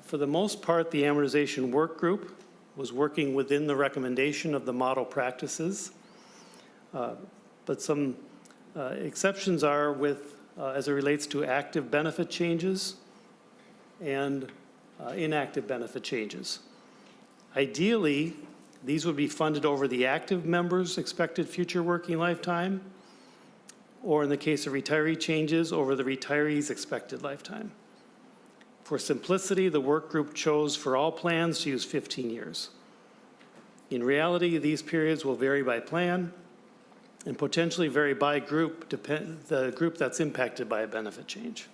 For the most part, the amortization work group was working within the recommendation of the model practices. But some exceptions are with, as it relates to active benefit changes and inactive benefit changes. Ideally, these would be funded over the active member's expected future working lifetime, or in the case of retiree changes, over the retiree's expected lifetime. For simplicity, the work group chose for all plans to use 15 years. In reality, these periods will vary by plan and potentially vary by group, the group that's impacted by a benefit change.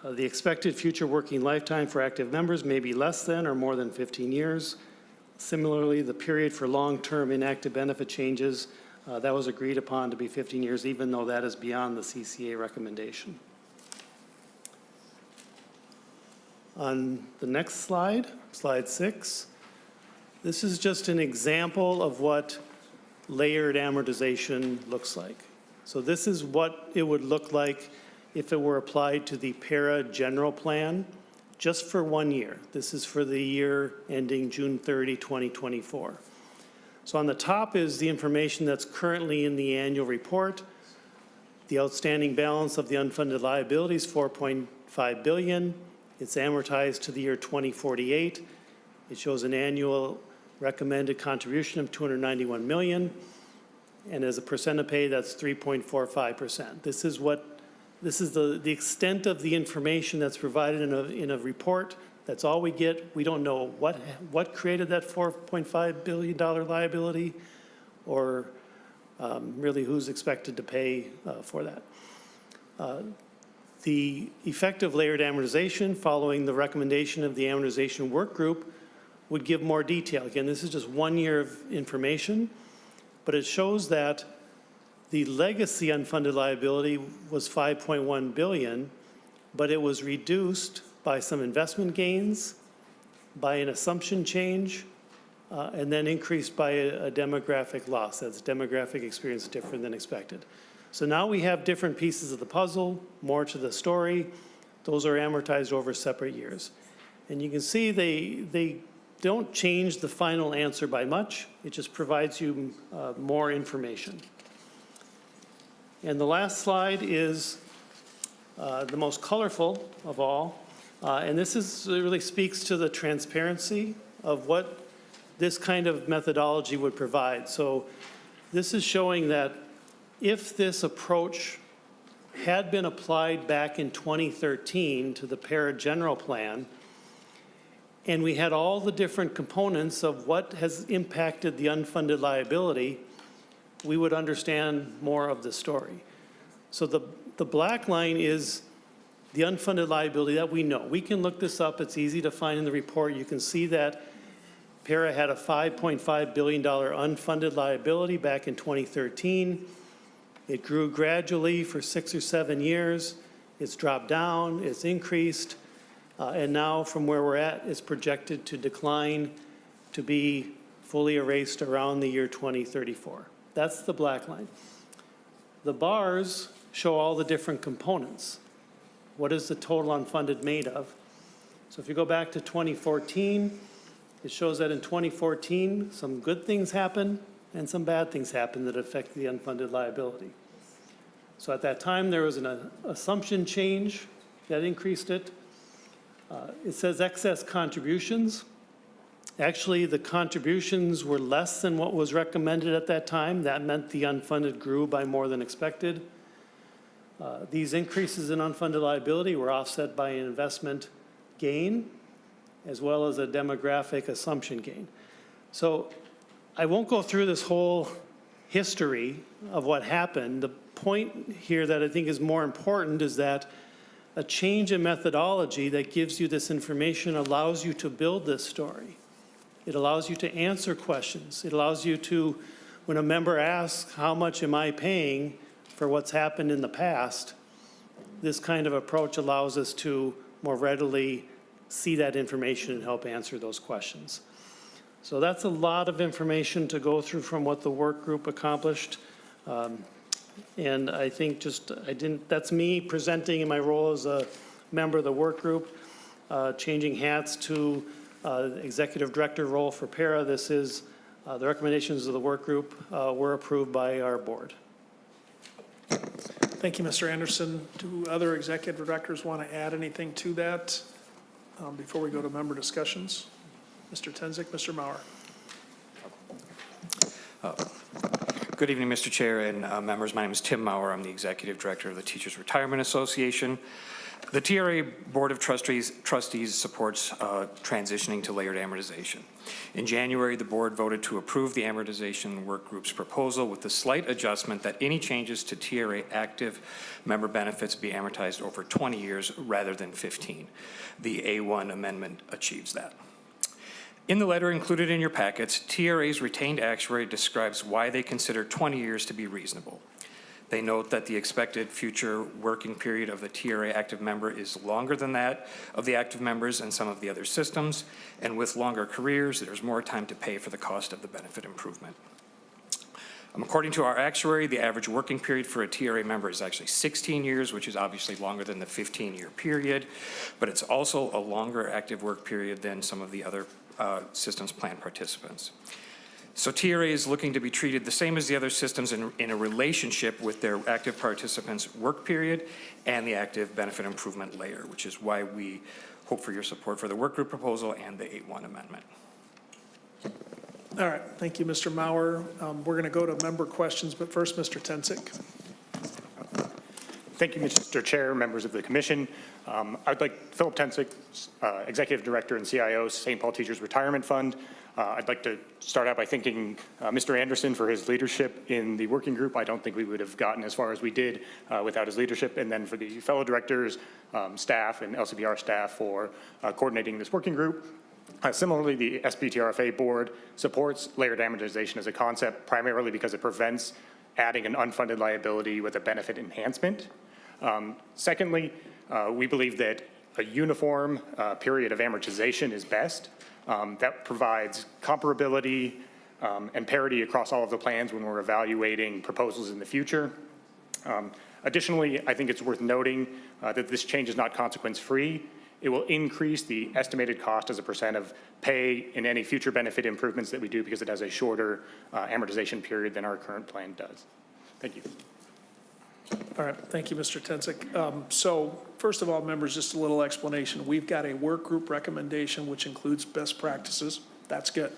The expected future working lifetime for active members may be less than or more than 15 years. Similarly, the period for long-term inactive benefit changes, that was agreed upon to be 15 years, even though that is beyond the CCA recommendation. On the next slide, slide 6, this is just an example of what layered amortization looks like. So this is what it would look like if it were applied to the PERA General Plan just for 1 year. This is for the year ending June 30, 2024. So on the top is the information that's currently in the annual report. The outstanding balance of the unfunded liability is $4.5 billion. It's amortized to the year 2048. It shows an annual recommended contribution of $291 million. And as a percent of pay, that's 3.45%. This is the extent of the information that's provided in a report. That's all we get. We don't know what created that $4.5 billion liability, or really who's expected to pay for that. The effective layered amortization following the recommendation of the amortization work group would give more detail. Again, this is just 1 year of information, but it shows that the legacy unfunded liability was $5.1 billion, but it was reduced by some investment gains, by an assumption change, and then increased by a demographic loss. That's demographic experience different than expected. So now we have different pieces of the puzzle, more to the story. Those are amortized over separate years. And you can see they don't change the final answer by much. It just provides you more information. And the last slide is the most colorful of all. And this really speaks to the transparency of what this kind of methodology would provide. So this is showing that if this approach had been applied back in 2013 to the PERA General Plan, and we had all the different components of what has impacted the unfunded liability, we would understand more of the story. So the black line is the unfunded liability that we know. We can look this up. It's easy to find in the report. You can see that PERA had a $5.5 billion unfunded liability back in 2013. It grew gradually for 6 or 7 years. It's dropped down, it's increased, and now from where we're at, it's projected to decline to be fully erased around the year 2034. That's the black line. The bars show all the different components. What is the total unfunded made of? So if you go back to 2014, it shows that in 2014, some good things happened and some bad things happened that affect the unfunded liability. So at that time, there was an assumption change that increased it. It says excess contributions. Actually, the contributions were less than what was recommended at that time. That meant the unfunded grew by more than expected. These increases in unfunded liability were offset by an investment gain as well as a demographic assumption gain. So I won't go through this whole history of what happened. The point here that I think is more important is that a change in methodology that gives you this information allows you to build this story. It allows you to answer questions. It allows you to, when a member asks, how much am I paying for what's happened in the past, this kind of approach allows us to more readily see that information and help answer those questions. So that's a lot of information to go through from what the work group accomplished. And I think that's me presenting in my role as a member of the work group, changing hats to executive director role for PERA. This is the recommendations of the work group were approved by our board. Thank you, Mr. Anderson. Do other executive directors want to add anything to that before we go to member discussions? Mr. Tenzik, Mr. Mauer. Good evening, Mr. Chair and members. My name is Tim Mauer. I'm the Executive Director of the Teachers Retirement Association. The TRA Board of Trustees supports transitioning to layered amortization. In January, the board voted to approve the Amortization Work Group's proposal with the slight adjustment that any changes to TRA active member benefits be amortized over 20 years rather than 15. The A1 amendment achieves that. In the letter included in your packets, TRA's retained actuary describes why they consider 20 years to be reasonable. They note that the expected future working period of the TRA active member is longer than that of the active members in some of the other systems, and with longer careers, there's more time to pay for the cost of the benefit improvement. According to our actuary, the average working period for a TRA member is actually 16 years, which is obviously longer than the 15-year period, but it's also a longer active work period than some of the other systems plan participants. So TRA is looking to be treated the same as the other systems in a relationship with their active participants' work period and the active benefit improvement layer, which is why we hope for your support for the work group proposal and the 8-1 amendment. All right, thank you, Mr. Mauer. We're going to go to member questions, but first, Mr. Tenzik. Thank you, Mr. Chair, members of the commission. I'd like Philip Tenzik, Executive Director and CIO, St. Paul Teachers Retirement Fund. I'd like to start out by thanking Mr. Anderson for his leadership in the working group. I don't think we would have gotten as far as we did without his leadership. And then for the fellow directors, staff, and LCPR staff for coordinating this working group. Similarly, the SPTRFA board supports layered amortization as a concept primarily because it prevents adding an unfunded liability with a benefit enhancement. Secondly, we believe that a uniform period of amortization is best. That provides comparability and parity across all of the plans when we're evaluating proposals in the future. Additionally, I think it's worth noting that this change is not consequence-free. It will increase the estimated cost as a percent of pay in any future benefit improvements that we do because it has a shorter amortization period than our current plan does. Thank you. All right, thank you, Mr. Tenzik. So first of all, members, just a little explanation. We've got a work group recommendation which includes best practices. That's good.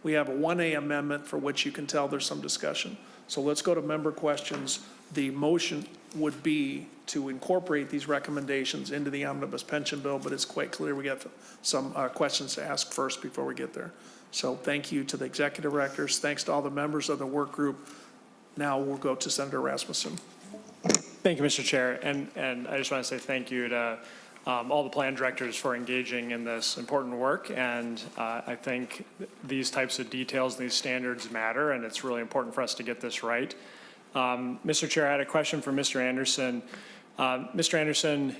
We have a 1A amendment for which you can tell there's some discussion. So let's go to member questions. The motion would be to incorporate these recommendations into the omnibus pension bill, but it's quite clear we got some questions to ask first before we get there. So thank you to the executive directors. Thanks to all the members of the work group. Now we'll go to Senator Rasmussen. Thank you, Mr. Chair. And I just want to say thank you to all the plan directors for engaging in this important work. And I think these types of details, these standards matter, and it's really important for us to get this right. Mr. Chair, I had a question for Mr. Anderson. Mr. Anderson,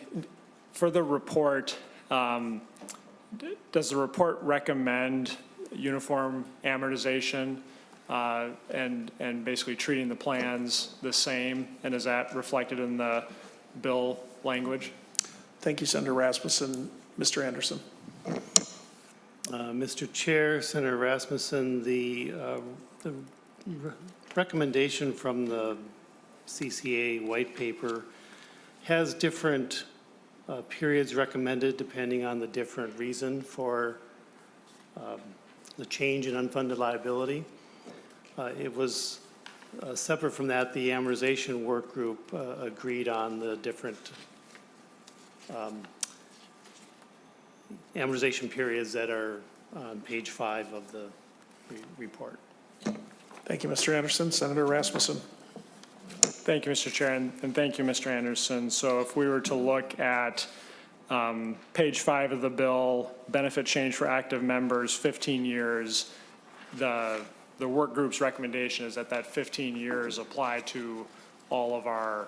for the report, does the report recommend uniform amortization and basically treating the plans the same? And is that reflected in the bill language? Thank you, Senator Rasmussen. Mr. Anderson. Mr. Chair, Senator Rasmussen, the recommendation from the CCA white paper has different periods recommended depending on the different reason for the change in unfunded liability. It was separate from that, the Amortization Work Group agreed on the different amortization periods that are on page 5 of the report. Thank you, Mr. Anderson. Senator Rasmussen. Thank you, Mr. Chair, and thank you, Mr. Anderson. So if we were to look at page 5 of the bill, benefit change for active members, 15 years, the work group's recommendation is that 15 years apply to all of our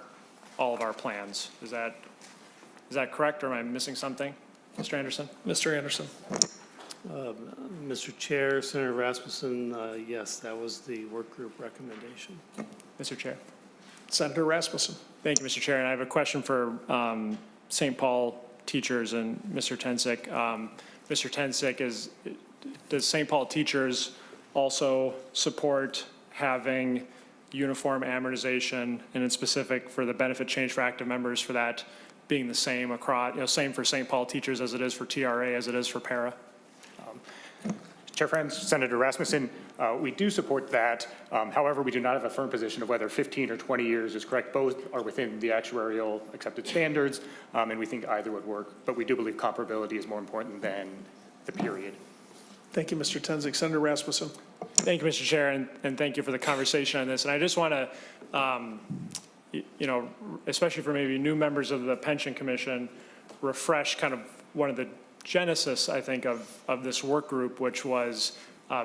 plans. Is that correct, or am I missing something, Mr. Anderson? Mr. Anderson. Mr. Chair, Senator Rasmussen, yes, that was the work group recommendation. Mr. Chair. Senator Rasmussen. Thank you, Mr. Chair. And I have a question for St. Paul teachers and Mr. Tensick. Mr. Tensick, does St. Paul teachers also support having uniform amortization, and in specific for the benefit change for active members, for that being the same across, same for St. Paul teachers as it is for TRA, as it is for PERA? Chair Frentz, Senator Rasmussen, we do support that. However, we do not have a firm position of whether 15 or 20 years is correct. Both are within the actuarial accepted standards, and we think either would work. But we do believe comparability is more important than the period. Thank you, Mr. Tensick. Senator Rasmussen. Thank you, Mr. Chair, and thank you for the conversation on this. And I just want to, especially for maybe new members of the Pension Commission, refresh kind of one of the genesis, I think, of this work group, which was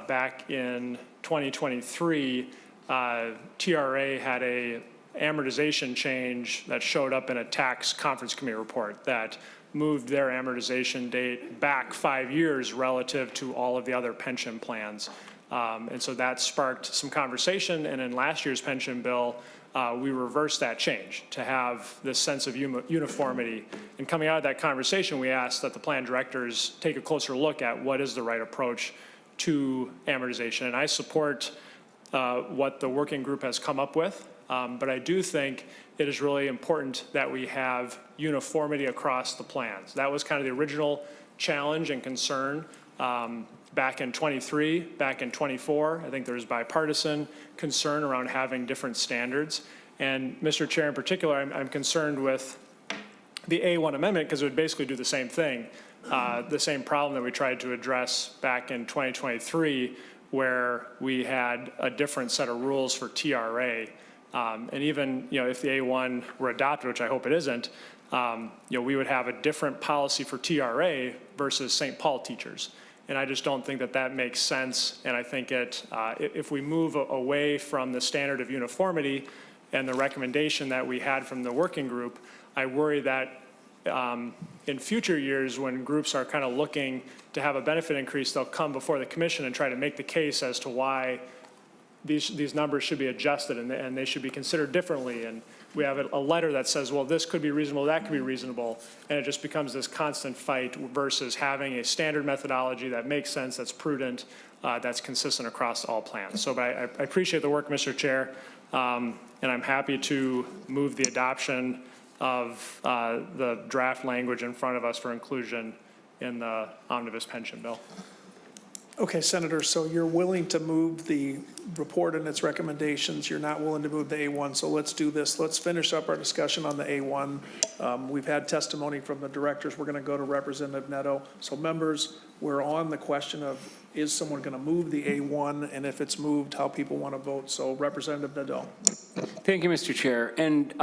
back in 2023, TRA had a amortization change that showed up in a tax conference committee report that moved their amortization date back 5 years relative to all of the other pension plans. And so that sparked some conversation, and in last year's pension bill, we reversed that change to have this sense of uniformity. And coming out of that conversation, we asked that the plan directors take a closer look at what is the right approach to amortization. And I support what the working group has come up with, but I do think it is really important that we have uniformity across the plans. That was kind of the original challenge and concern back in 23, back in 24. I think there was bipartisan concern around having different standards. And Mr. Chair, in particular, I'm concerned with the A1 amendment because it would basically do the same thing, the same problem that we tried to address back in 2023, where we had a different set of rules for TRA. And even, if the A1 were adopted, which I hope it isn't, we would have a different policy for TRA versus St. Paul teachers. And I just don't think that makes sense. And I think if we move away from the standard of uniformity and the recommendation that we had from the working group, I worry that in future years, when groups are kind of looking to have a benefit increase, they'll come before the commission and try to make the case as to why these numbers should be adjusted and they should be considered differently. And we have a letter that says, well, this could be reasonable, that could be reasonable. And it just becomes this constant fight versus having a standard methodology that makes sense, that's prudent, that's consistent across all plans. So I appreciate the work, Mr. Chair, and I'm happy to move the adoption of the draft language in front of us for inclusion in the omnibus pension bill. Okay, Senator, so you're willing to move the report and its recommendations. You're not willing to move the A1, so let's do this. Let's finish up our discussion on the A1. We've had testimony from the directors. We're going to go to Representative Neto. So members, we're on the question of, is someone going to move the A1, and if it's moved, how people want to vote. So Representative Neto. Thank you, Mr. Chair. And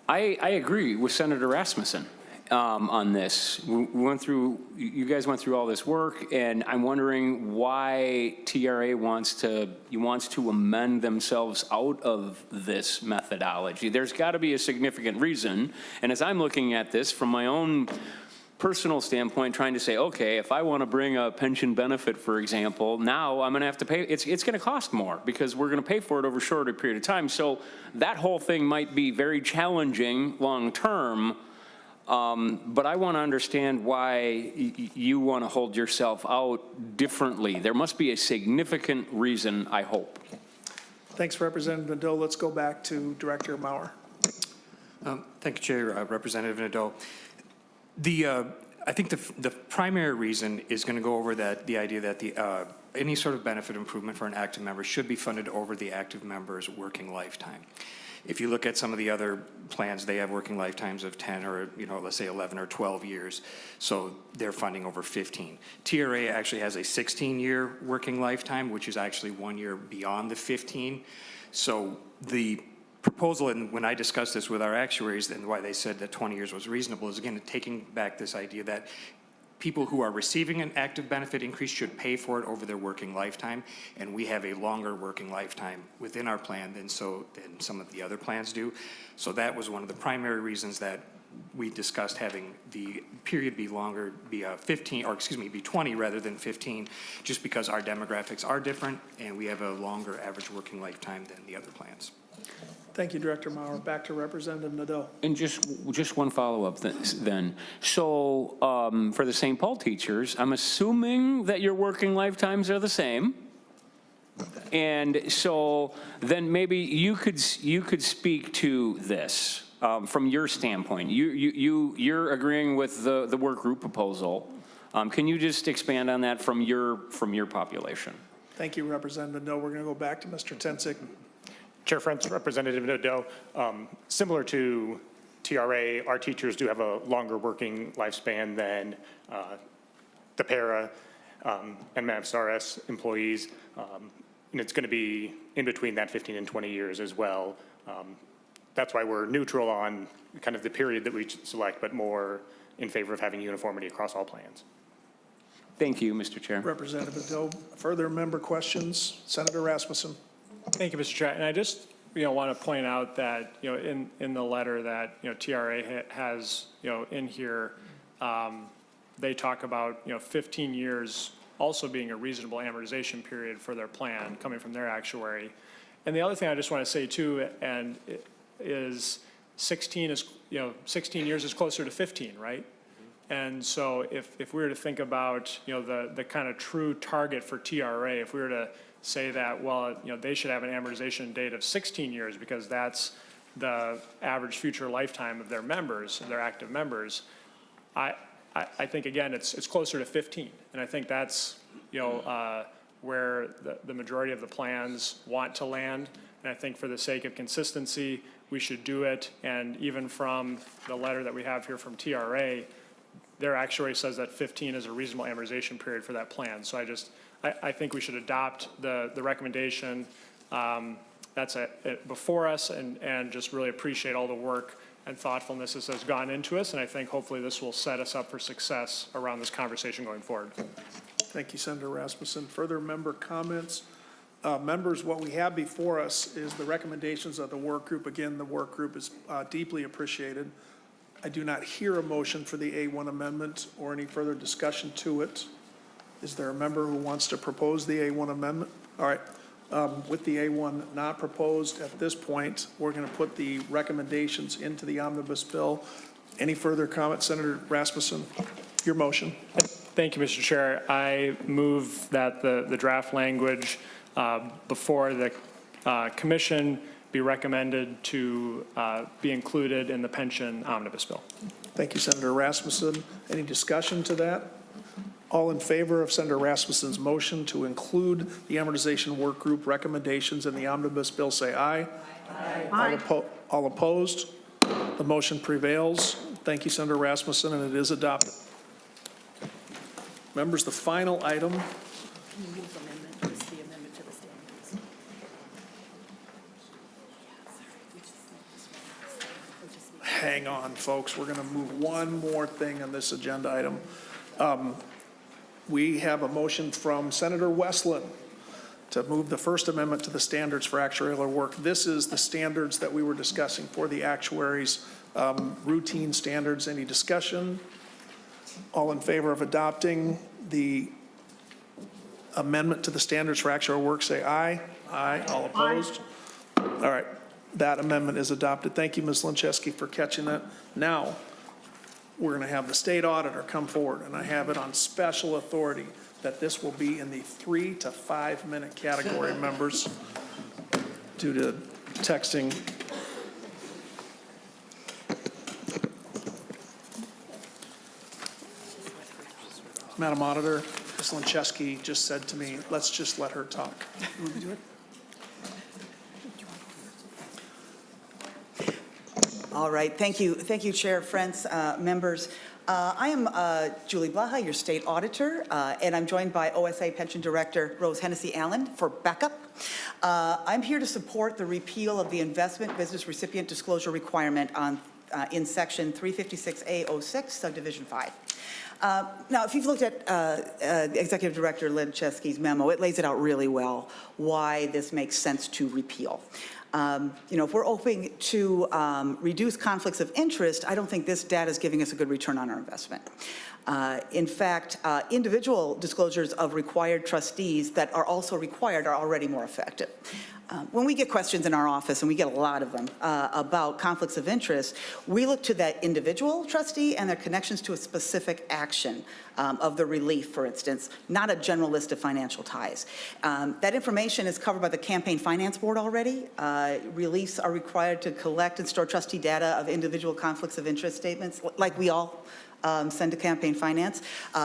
I agree with Senator Rasmussen. On this. You guys went through all this work, and I'm wondering why TRA wants to amend themselves out of this methodology. There's got to be a significant reason, and as I'm looking at this from my own personal standpoint, trying to say, okay, if I want to bring a pension benefit, for example, now I'm going to have to pay, it's going to cost more because we're going to pay for it over a shorter period of time. So that whole thing might be very challenging long term. But I want to understand why you want to hold yourself out differently. There must be a significant reason, I hope. Thanks, Representative Nadeau. Let's go back to Director Maurer. Thank you, Chair. Representative Nadeau. I think the primary reason is going to go over the idea that any sort of benefit improvement for an active member should be funded over the active member's working lifetime. If you look at some of the other plans, they have working lifetimes of 10 or, let's say 11 or 12 years. So they're funding over 15. TRA actually has a 16-year working lifetime, which is actually 1 year beyond the 15. So the proposal, and when I discussed this with our actuaries and why they said that 20 years was reasonable, is again taking back this idea that people who are receiving an active benefit increase should pay for it over their working lifetime, and we have a longer working lifetime within our plan than some of the other plans do. So that was one of the primary reasons that we discussed having the period be longer, be 20 rather than 15, just because our demographics are different and we have a longer average working lifetime than the other plans. Thank you, Director Maurer. Back to Representative Nadeau. And just one follow-up then. So for the St. Paul teachers, I'm assuming that your working lifetimes are the same. And so then maybe you could speak to this from your standpoint. You're agreeing with the work group proposal. Can you just expand on that from your population? Thank you, Representative Nadeau. We're going to go back to Mr. Tensick. Chair Frentz, Representative Nadeau, similar to TRA, our teachers do have a longer working lifespan than the PERA and MAVSRS employees, and it's going to be in between that 15 and 20 years as well. That's why we're neutral on kind of the period that we select, but more in favor of having uniformity across all plans. Thank you, Mr. Chair. Representative Nadeau. Further member questions? Senator Rasmussen. Thank you, Mr. Chair. And I just, want to point out that, in the letter that, TRA has, in here, they talk about, 15 years also being a reasonable amortization period for their plan coming from their actuary. And the other thing I just want to say too, and is 16 years is closer to 15, right? And so if we were to think about, the kind of true target for TRA, if we were to say that, well, they should have an amortization date of 16 years because that's the average future lifetime of their members, their active members, I think, again, it's closer to 15. And I think that's, where the majority of the plans want to land. And I think for the sake of consistency, we should do it. And even from the letter that we have here from TRA, their actuary says that 15 is a reasonable amortization period for that plan. So I think we should adopt the recommendation that's before us and just really appreciate all the work and thoughtfulness that has gone into us. And I think hopefully this will set us up for success around this conversation going forward. Thank you, Senator Rasmussen. Further member comments? Members, what we have before us is the recommendations of the work group. Again, the work group is deeply appreciated. I do not hear a motion for the A1 amendment or any further discussion to it. Is there a member who wants to propose the A1 amendment? All right. With the A1 not proposed at this point, we're going to put the recommendations into the omnibus bill. Any further comments, Senator Rasmussen? Your motion. Thank you, Mr. Chair. I move that the draft language before the commission be recommended to be included in the pension omnibus bill. Thank you, Senator Rasmussen. Any discussion to that? All in favor of Senator Rasmussen's motion to include the amortization work group recommendations in the omnibus bill, say aye. Aye. All opposed? The motion prevails. Thank you, Senator Rasmussen, and it is adopted. Members, the final item. Hang on, folks. We're going to move one more thing on this agenda item. We have a motion from Senator Westland to move the First Amendment to the standards for actuarial work. This is the standards that we were discussing for the actuaries, routine standards. Any discussion? All in favor of adopting the amendment to the standards for actuarial work, say aye. Aye. All opposed? Aye. All right. That amendment is adopted. Thank you, Ms. Lincheski, for catching that. Now, we're going to have the state auditor come forward, and I have it on special authority that this will be in the 3 to 5 minute category, members, due to texting. Madam Auditor, Ms. Lancheski just said to me, let's just let her talk. You want me to do it? All right, thank you, Chair Frentz, members. I am Julie Blaha, your state auditor, and I'm joined by OSA Pension Director Rose Hennessy Allen for backup. I'm here to support the repeal of the investment business recipient disclosure requirement in section 356A06, subdivision 5. Now, if you've looked at Executive Director Lancheski's memo, it lays it out really well why this makes sense to repeal. If we're hoping to reduce conflicts of interest, I don't think this data is giving us a good return on our investment. In fact, individual disclosures of required trustees that are also required are already more effective. When we get questions in our office, and we get a lot of them, about conflicts of interest, we look to that individual trustee and their connections to a specific action of the relief, for instance, not a general list of financial ties. That information is covered by the Campaign Finance Board already. Reliefs are required to collect and store trustee data of individual conflicts of interest statements, like we all send to Campaign Finance.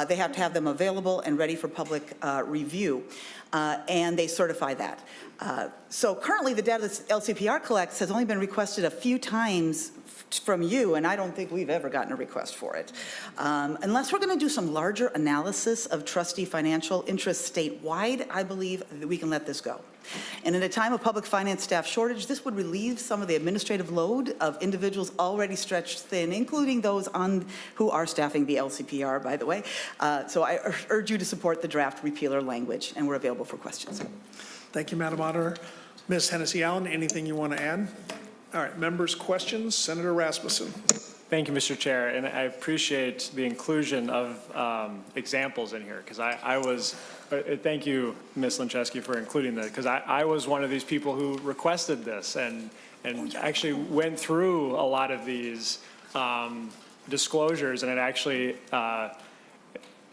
They have to have them available and ready for public review, and they certify that. So currently, the data that LCPR collects has only been requested a few times from you, and I don't think we've ever gotten a request for it. Unless we're going to do some larger analysis of trustee financial interests statewide, I believe that we can let this go. And in a time of public finance staff shortage, this would relieve some of the administrative load of individuals already stretched thin, including those who are staffing the LCPR, by the way. So I urge you to support the draft repealer language, and we're available for questions. Thank you, Madam Auditor. Ms. Hennessy Allen, anything you want to add? All right, members' questions. Senator Rasmussen. Thank you, Mr. Chair, and I appreciate the inclusion of examples in here, because I was, thank you, Ms. Lancheski, for including that, because I was one of these people who requested this and actually went through a lot of these disclosures, and it actually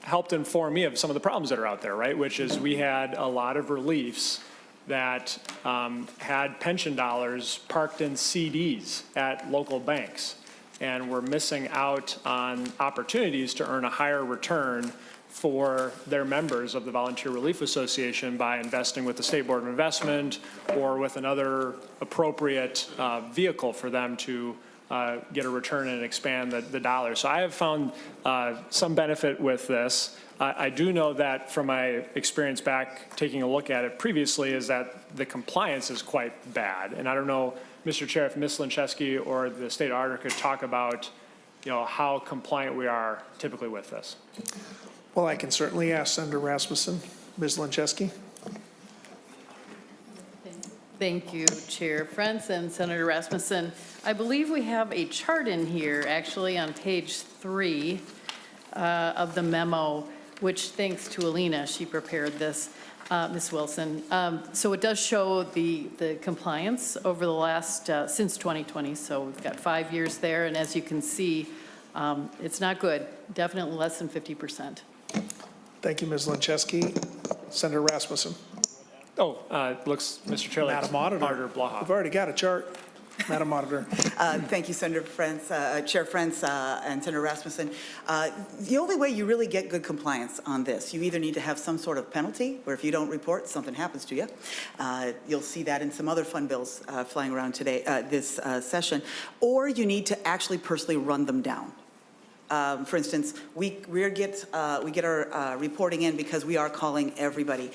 helped inform me of some of the problems that are out there, right, which is we had a lot of reliefs that had pension dollars parked in CDs at local banks, and we're missing out on opportunities to earn a higher return for their members of the Volunteer Relief Association by investing with the State Board of Investment or with another appropriate vehicle for them to get a return and expand the dollars. So I have found some benefit with this. I do know that from my experience back taking a look at it previously is that the compliance is quite bad. And I don't know, Mr. Chair, if Ms. Lancheski or the state auditor could talk about, how compliant we are typically with this. Well, I can certainly ask Senator Rasmussen. Ms. Lancheski. Thank you, Chair Frentz and Senator Rasmussen. I believe we have a chart in here, actually, on page 3 of the memo, which, thanks to Alina, she prepared this, Ms. Wilson. So it does show the compliance over the last, since 2020. So we've got 5 years there, and as you can see, it's not good. Definitely less than 50%. Thank you, Ms. Lancheski. Senator Rasmussen. Looks, Mr. Chair, like Madam Auditor Blaha. We've already got a chart. Madam Auditor. Thank you, Senator Frentz, Chair Frentz, and Senator Rasmussen. The only way you really get good compliance on this, you either need to have some sort of penalty, where if you don't report, something happens to you. You'll see that in some other fund bills flying around today, this session, or you need to actually personally run them down. For instance, we get our reporting in because we are calling everybody.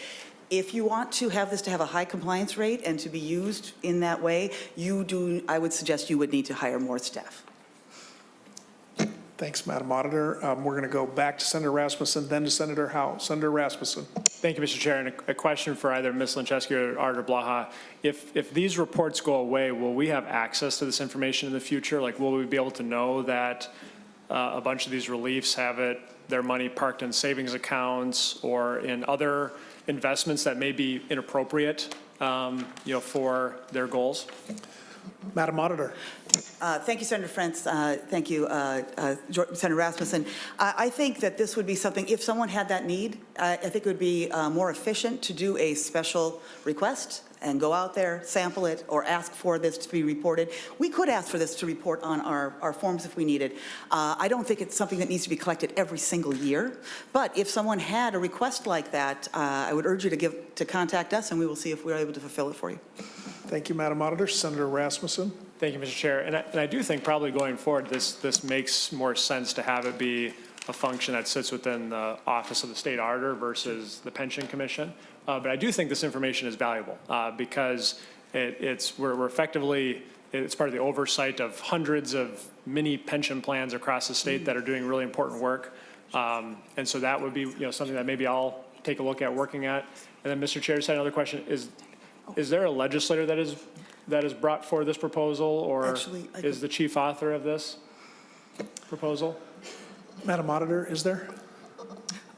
If you want to have this to have a high compliance rate and to be used in that way, I would suggest you would need to hire more staff. Thanks, Madam Auditor. We're going to go back to Senator Rasmussen, then to Senator Howe. Senator Rasmussen. Thank you, Mr. Chair. And a question for either Ms. Lancheski or Auditor Blaha. If these reports go away, will we have access to this information in the future? Like, will we be able to know that a bunch of these reliefs have their money parked in savings accounts or in other investments that may be inappropriate, for their goals? Madam Auditor. Thank you, Senator Frentz. Thank you, Senator Rasmussen. I think that this would be something, if someone had that need, I think it would be more efficient to do a special request and go out there, sample it, or ask for this to be reported. We could ask for this to report on our forms if we needed. I don't think it's something that needs to be collected every single year, but if someone had a request like that, I would urge you to contact us, and we will see if we're able to fulfill it for you. Thank you, Madam Auditor. Senator Rasmussen. Thank you, Mr. Chair. And I do think probably going forward, this makes more sense to have it be a function that sits within the Office of the State Auditor versus the Pension Commission. But I do think this information is valuable because we're effectively, it's part of the oversight of hundreds of mini pension plans across the state that are doing really important work. And so that would be something that maybe I'll take a look at working at. And then Mr. Chair just had another question. Is there a legislator that is brought forward this proposal, or actually, is the chief author of this proposal? Madam Auditor, is there?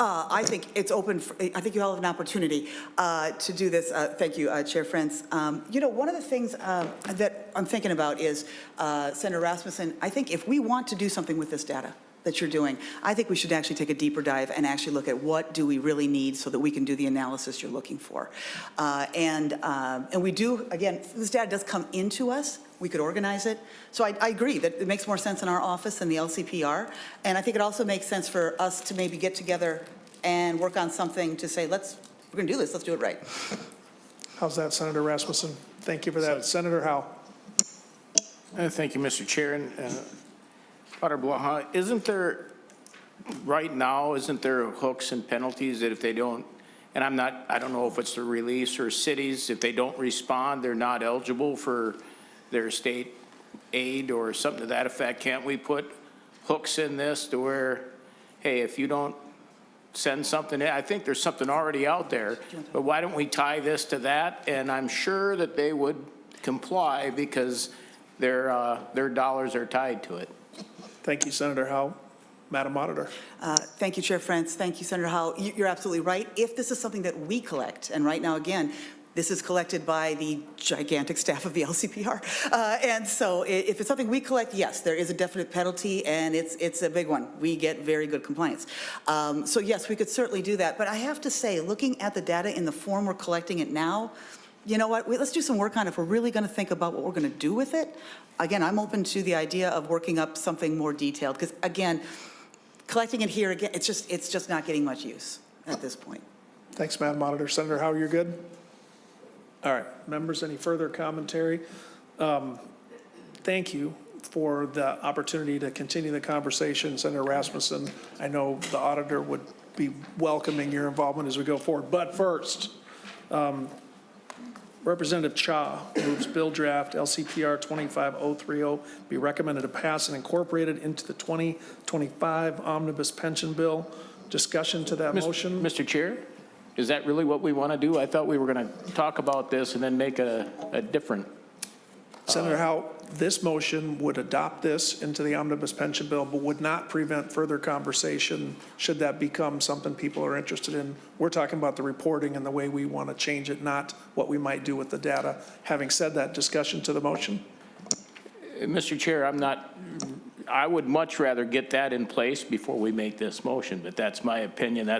I think it's open. I think you all have an opportunity to do this. Thank you, Chair Frentz. One of the things that I'm thinking about is, Senator Rasmussen, I think if we want to do something with this data that you're doing, I think we should actually take a deeper dive and actually look at what do we really need so that we can do the analysis you're looking for. And we do, again, this data does come into us. We could organize it. So I agree that it makes more sense in our office than the LCPR. And I think it also makes sense for us to maybe get together and work on something to say, we're going to do this, let's do it right. How's that, Senator Rasmussen? Thank you for that. Senator Howe. Thank you, Mr. Chair. And Auditor Blaha, isn't there hooks and penalties that if they don't, and I don't know if it's the release or cities, if they don't respond, they're not eligible for their state aid or something to that effect? Can't we put hooks in this to where, hey, if you don't send something in, I think there's something already out there, but why don't we tie this to that? And I'm sure that they would comply because their dollars are tied to it. Thank you, Senator Howe. Madam Auditor. Thank you, Chair Frentz. Thank you, Senator Howe. You're absolutely right. If this is something that we collect, and right now, again, this is collected by the gigantic staff of the LCPR. And so if it's something we collect, yes, there is a definite penalty, and it's a big one. We get very good compliance. So yes, we could certainly do that. But I have to say, looking at the data in the form we're collecting it now, you know what, let's do some work on it if we're really going to think about what we're going to do with it. Again, I'm open to the idea of working up something more detailed, because again, collecting it here, again, it's just not getting much use at this point. Thanks, Madam Auditor. Senator Howe, you're good? All right, members, any further commentary? Thank you for the opportunity to continue the conversation. Senator Rasmussen, I know the auditor would be welcoming your involvement as we go forward. But first, Representative Cha moves bill draft LCPR 25030 be recommended to pass and incorporated into the 2025 Omnibus Pension Bill. Discussion to that motion? Mr. Chair, is that really what we want to do? I thought we were going to talk about this and then make a different. Senator Howe, this motion would adopt this into the Omnibus Pension Bill, but would not prevent further conversation should that become something people are interested in. We're talking about the reporting and the way we want to change it, not what we might do with the data. Having said that, discussion to the motion? Mr. Chair, I would much rather get that in place before we make this motion, but that's my opinion.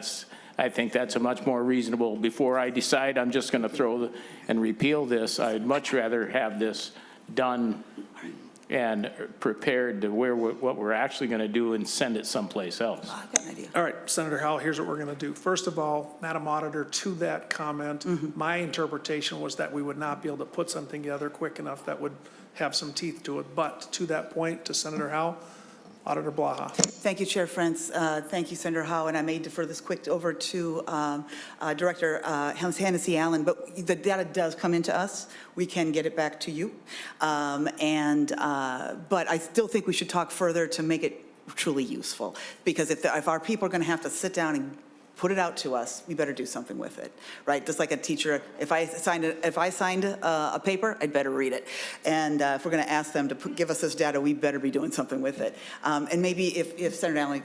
I think that's a much more reasonable, before I decide I'm just going to and repeal this, I'd much rather have this done and prepared to what we're actually going to do and send it someplace else. I've got an idea. All right, Senator Howell, here's what we're going to do. First of all, Madam Auditor, to that comment, my interpretation was that we would not be able to put something together quick enough that would have some teeth to it. But to that point, to Senator Howell, Auditor Blaha. Thank you, Chair Frentz. Thank you, Senator Howe. And I may defer this quick over to Director Hennessy Allen, but the data does come into us. We can get it back to you. But I still think we should talk further to make it truly useful. Because if our people are going to have to sit down and put it out to us, we better do something with it, right? Just like a teacher, if I signed a paper, I'd better read it. And if we're going to ask them to give us this data, we better be doing something with it. And maybe if Senator Allen,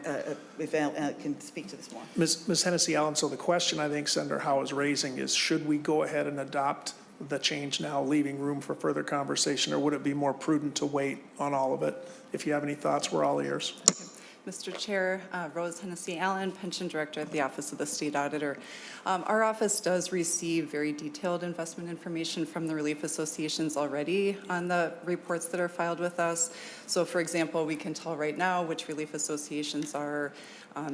if Allen can speak to this more. Ms. Hennessy Allen, so the question I think Senator Howe is raising is, should we go ahead and adopt the change now, leaving room for further conversation, or would it be more prudent to wait on all of it? If you have any thoughts, we're all ears. Mr. Chair, Rose Hennessy Allen, Pension Director at the Office of the State Auditor. Our office does receive very detailed investment information from the relief associations already on the reports that are filed with us. So for example, we can tell right now which relief associations are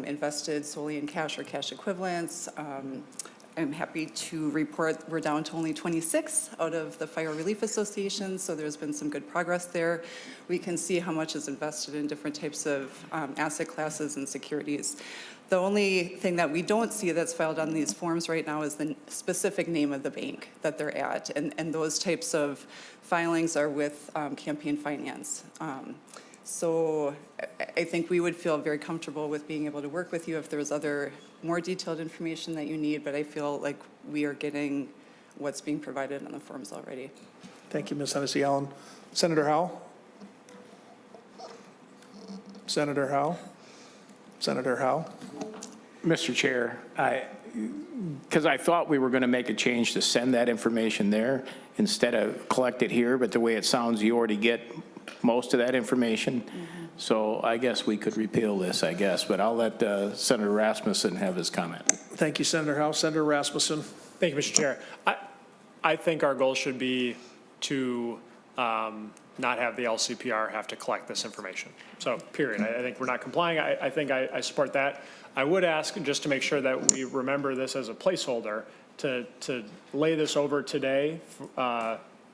invested solely in cash or cash equivalents. I'm happy to report we're down to only 26 out of the Fire Relief Association, so there's been some good progress there. We can see how much is invested in different types of asset classes and securities. The only thing that we don't see that's filed on these forms right now is the specific name of the bank that they're at, and those types of filings are with campaign finance. So I think we would feel very comfortable with being able to work with you if there was other more detailed information that you need, but I feel like we are getting what's being provided on the forms already. Thank you, Ms. Hennessy Allen. Senator Howe? Senator Howe? Senator Howe? Mr. Chair, because I thought we were going to make a change to send that information there instead of collect it here, but the way it sounds, you already get most of that information. So I guess we could repeal this, I guess, but I'll let Senator Rasmussen have his comment. Thank you, Senator Howe. Senator Rasmussen? Thank you, Mr. Chair. I think our goal should be to not have the LCPR have to collect this information. So, period. I think we're not complying. I think I support that. I would ask, just to make sure that we remember this as a placeholder, to lay this over today,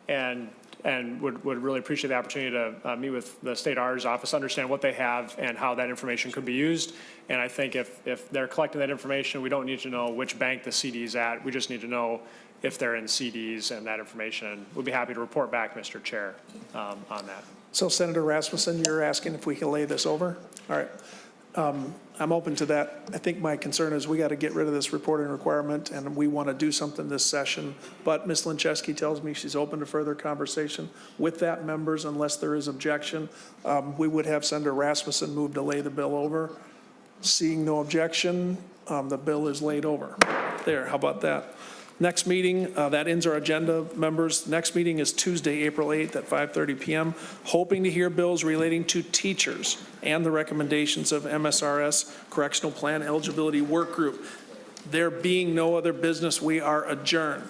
and would really appreciate the opportunity to meet with the state auditor's office, understand what they have and how that information could be used. And I think if they're collecting that information, we don't need to know which bank the CD is at. We just need to know if they're in CDs and that information. And we'll be happy to report back, Mr. Chair, on that. So Senator Rasmussen, you're asking if we can lay this over? All right. I'm open to that. I think my concern is we got to get rid of this reporting requirement, and we want to do something this session. But Ms. Lincheski tells me she's open to further conversation with that, members, unless there is objection. We would have Senator Rasmussen move to lay the bill over. Seeing no objection, the bill is laid over. There, how about that? Next meeting, that ends our agenda, members. Next meeting is Tuesday, April 8th at 5:30 p.m. Hoping to hear bills relating to teachers and the recommendations of MSRS Correctional Plan Eligibility Work Group. There being no other business, we are adjourned.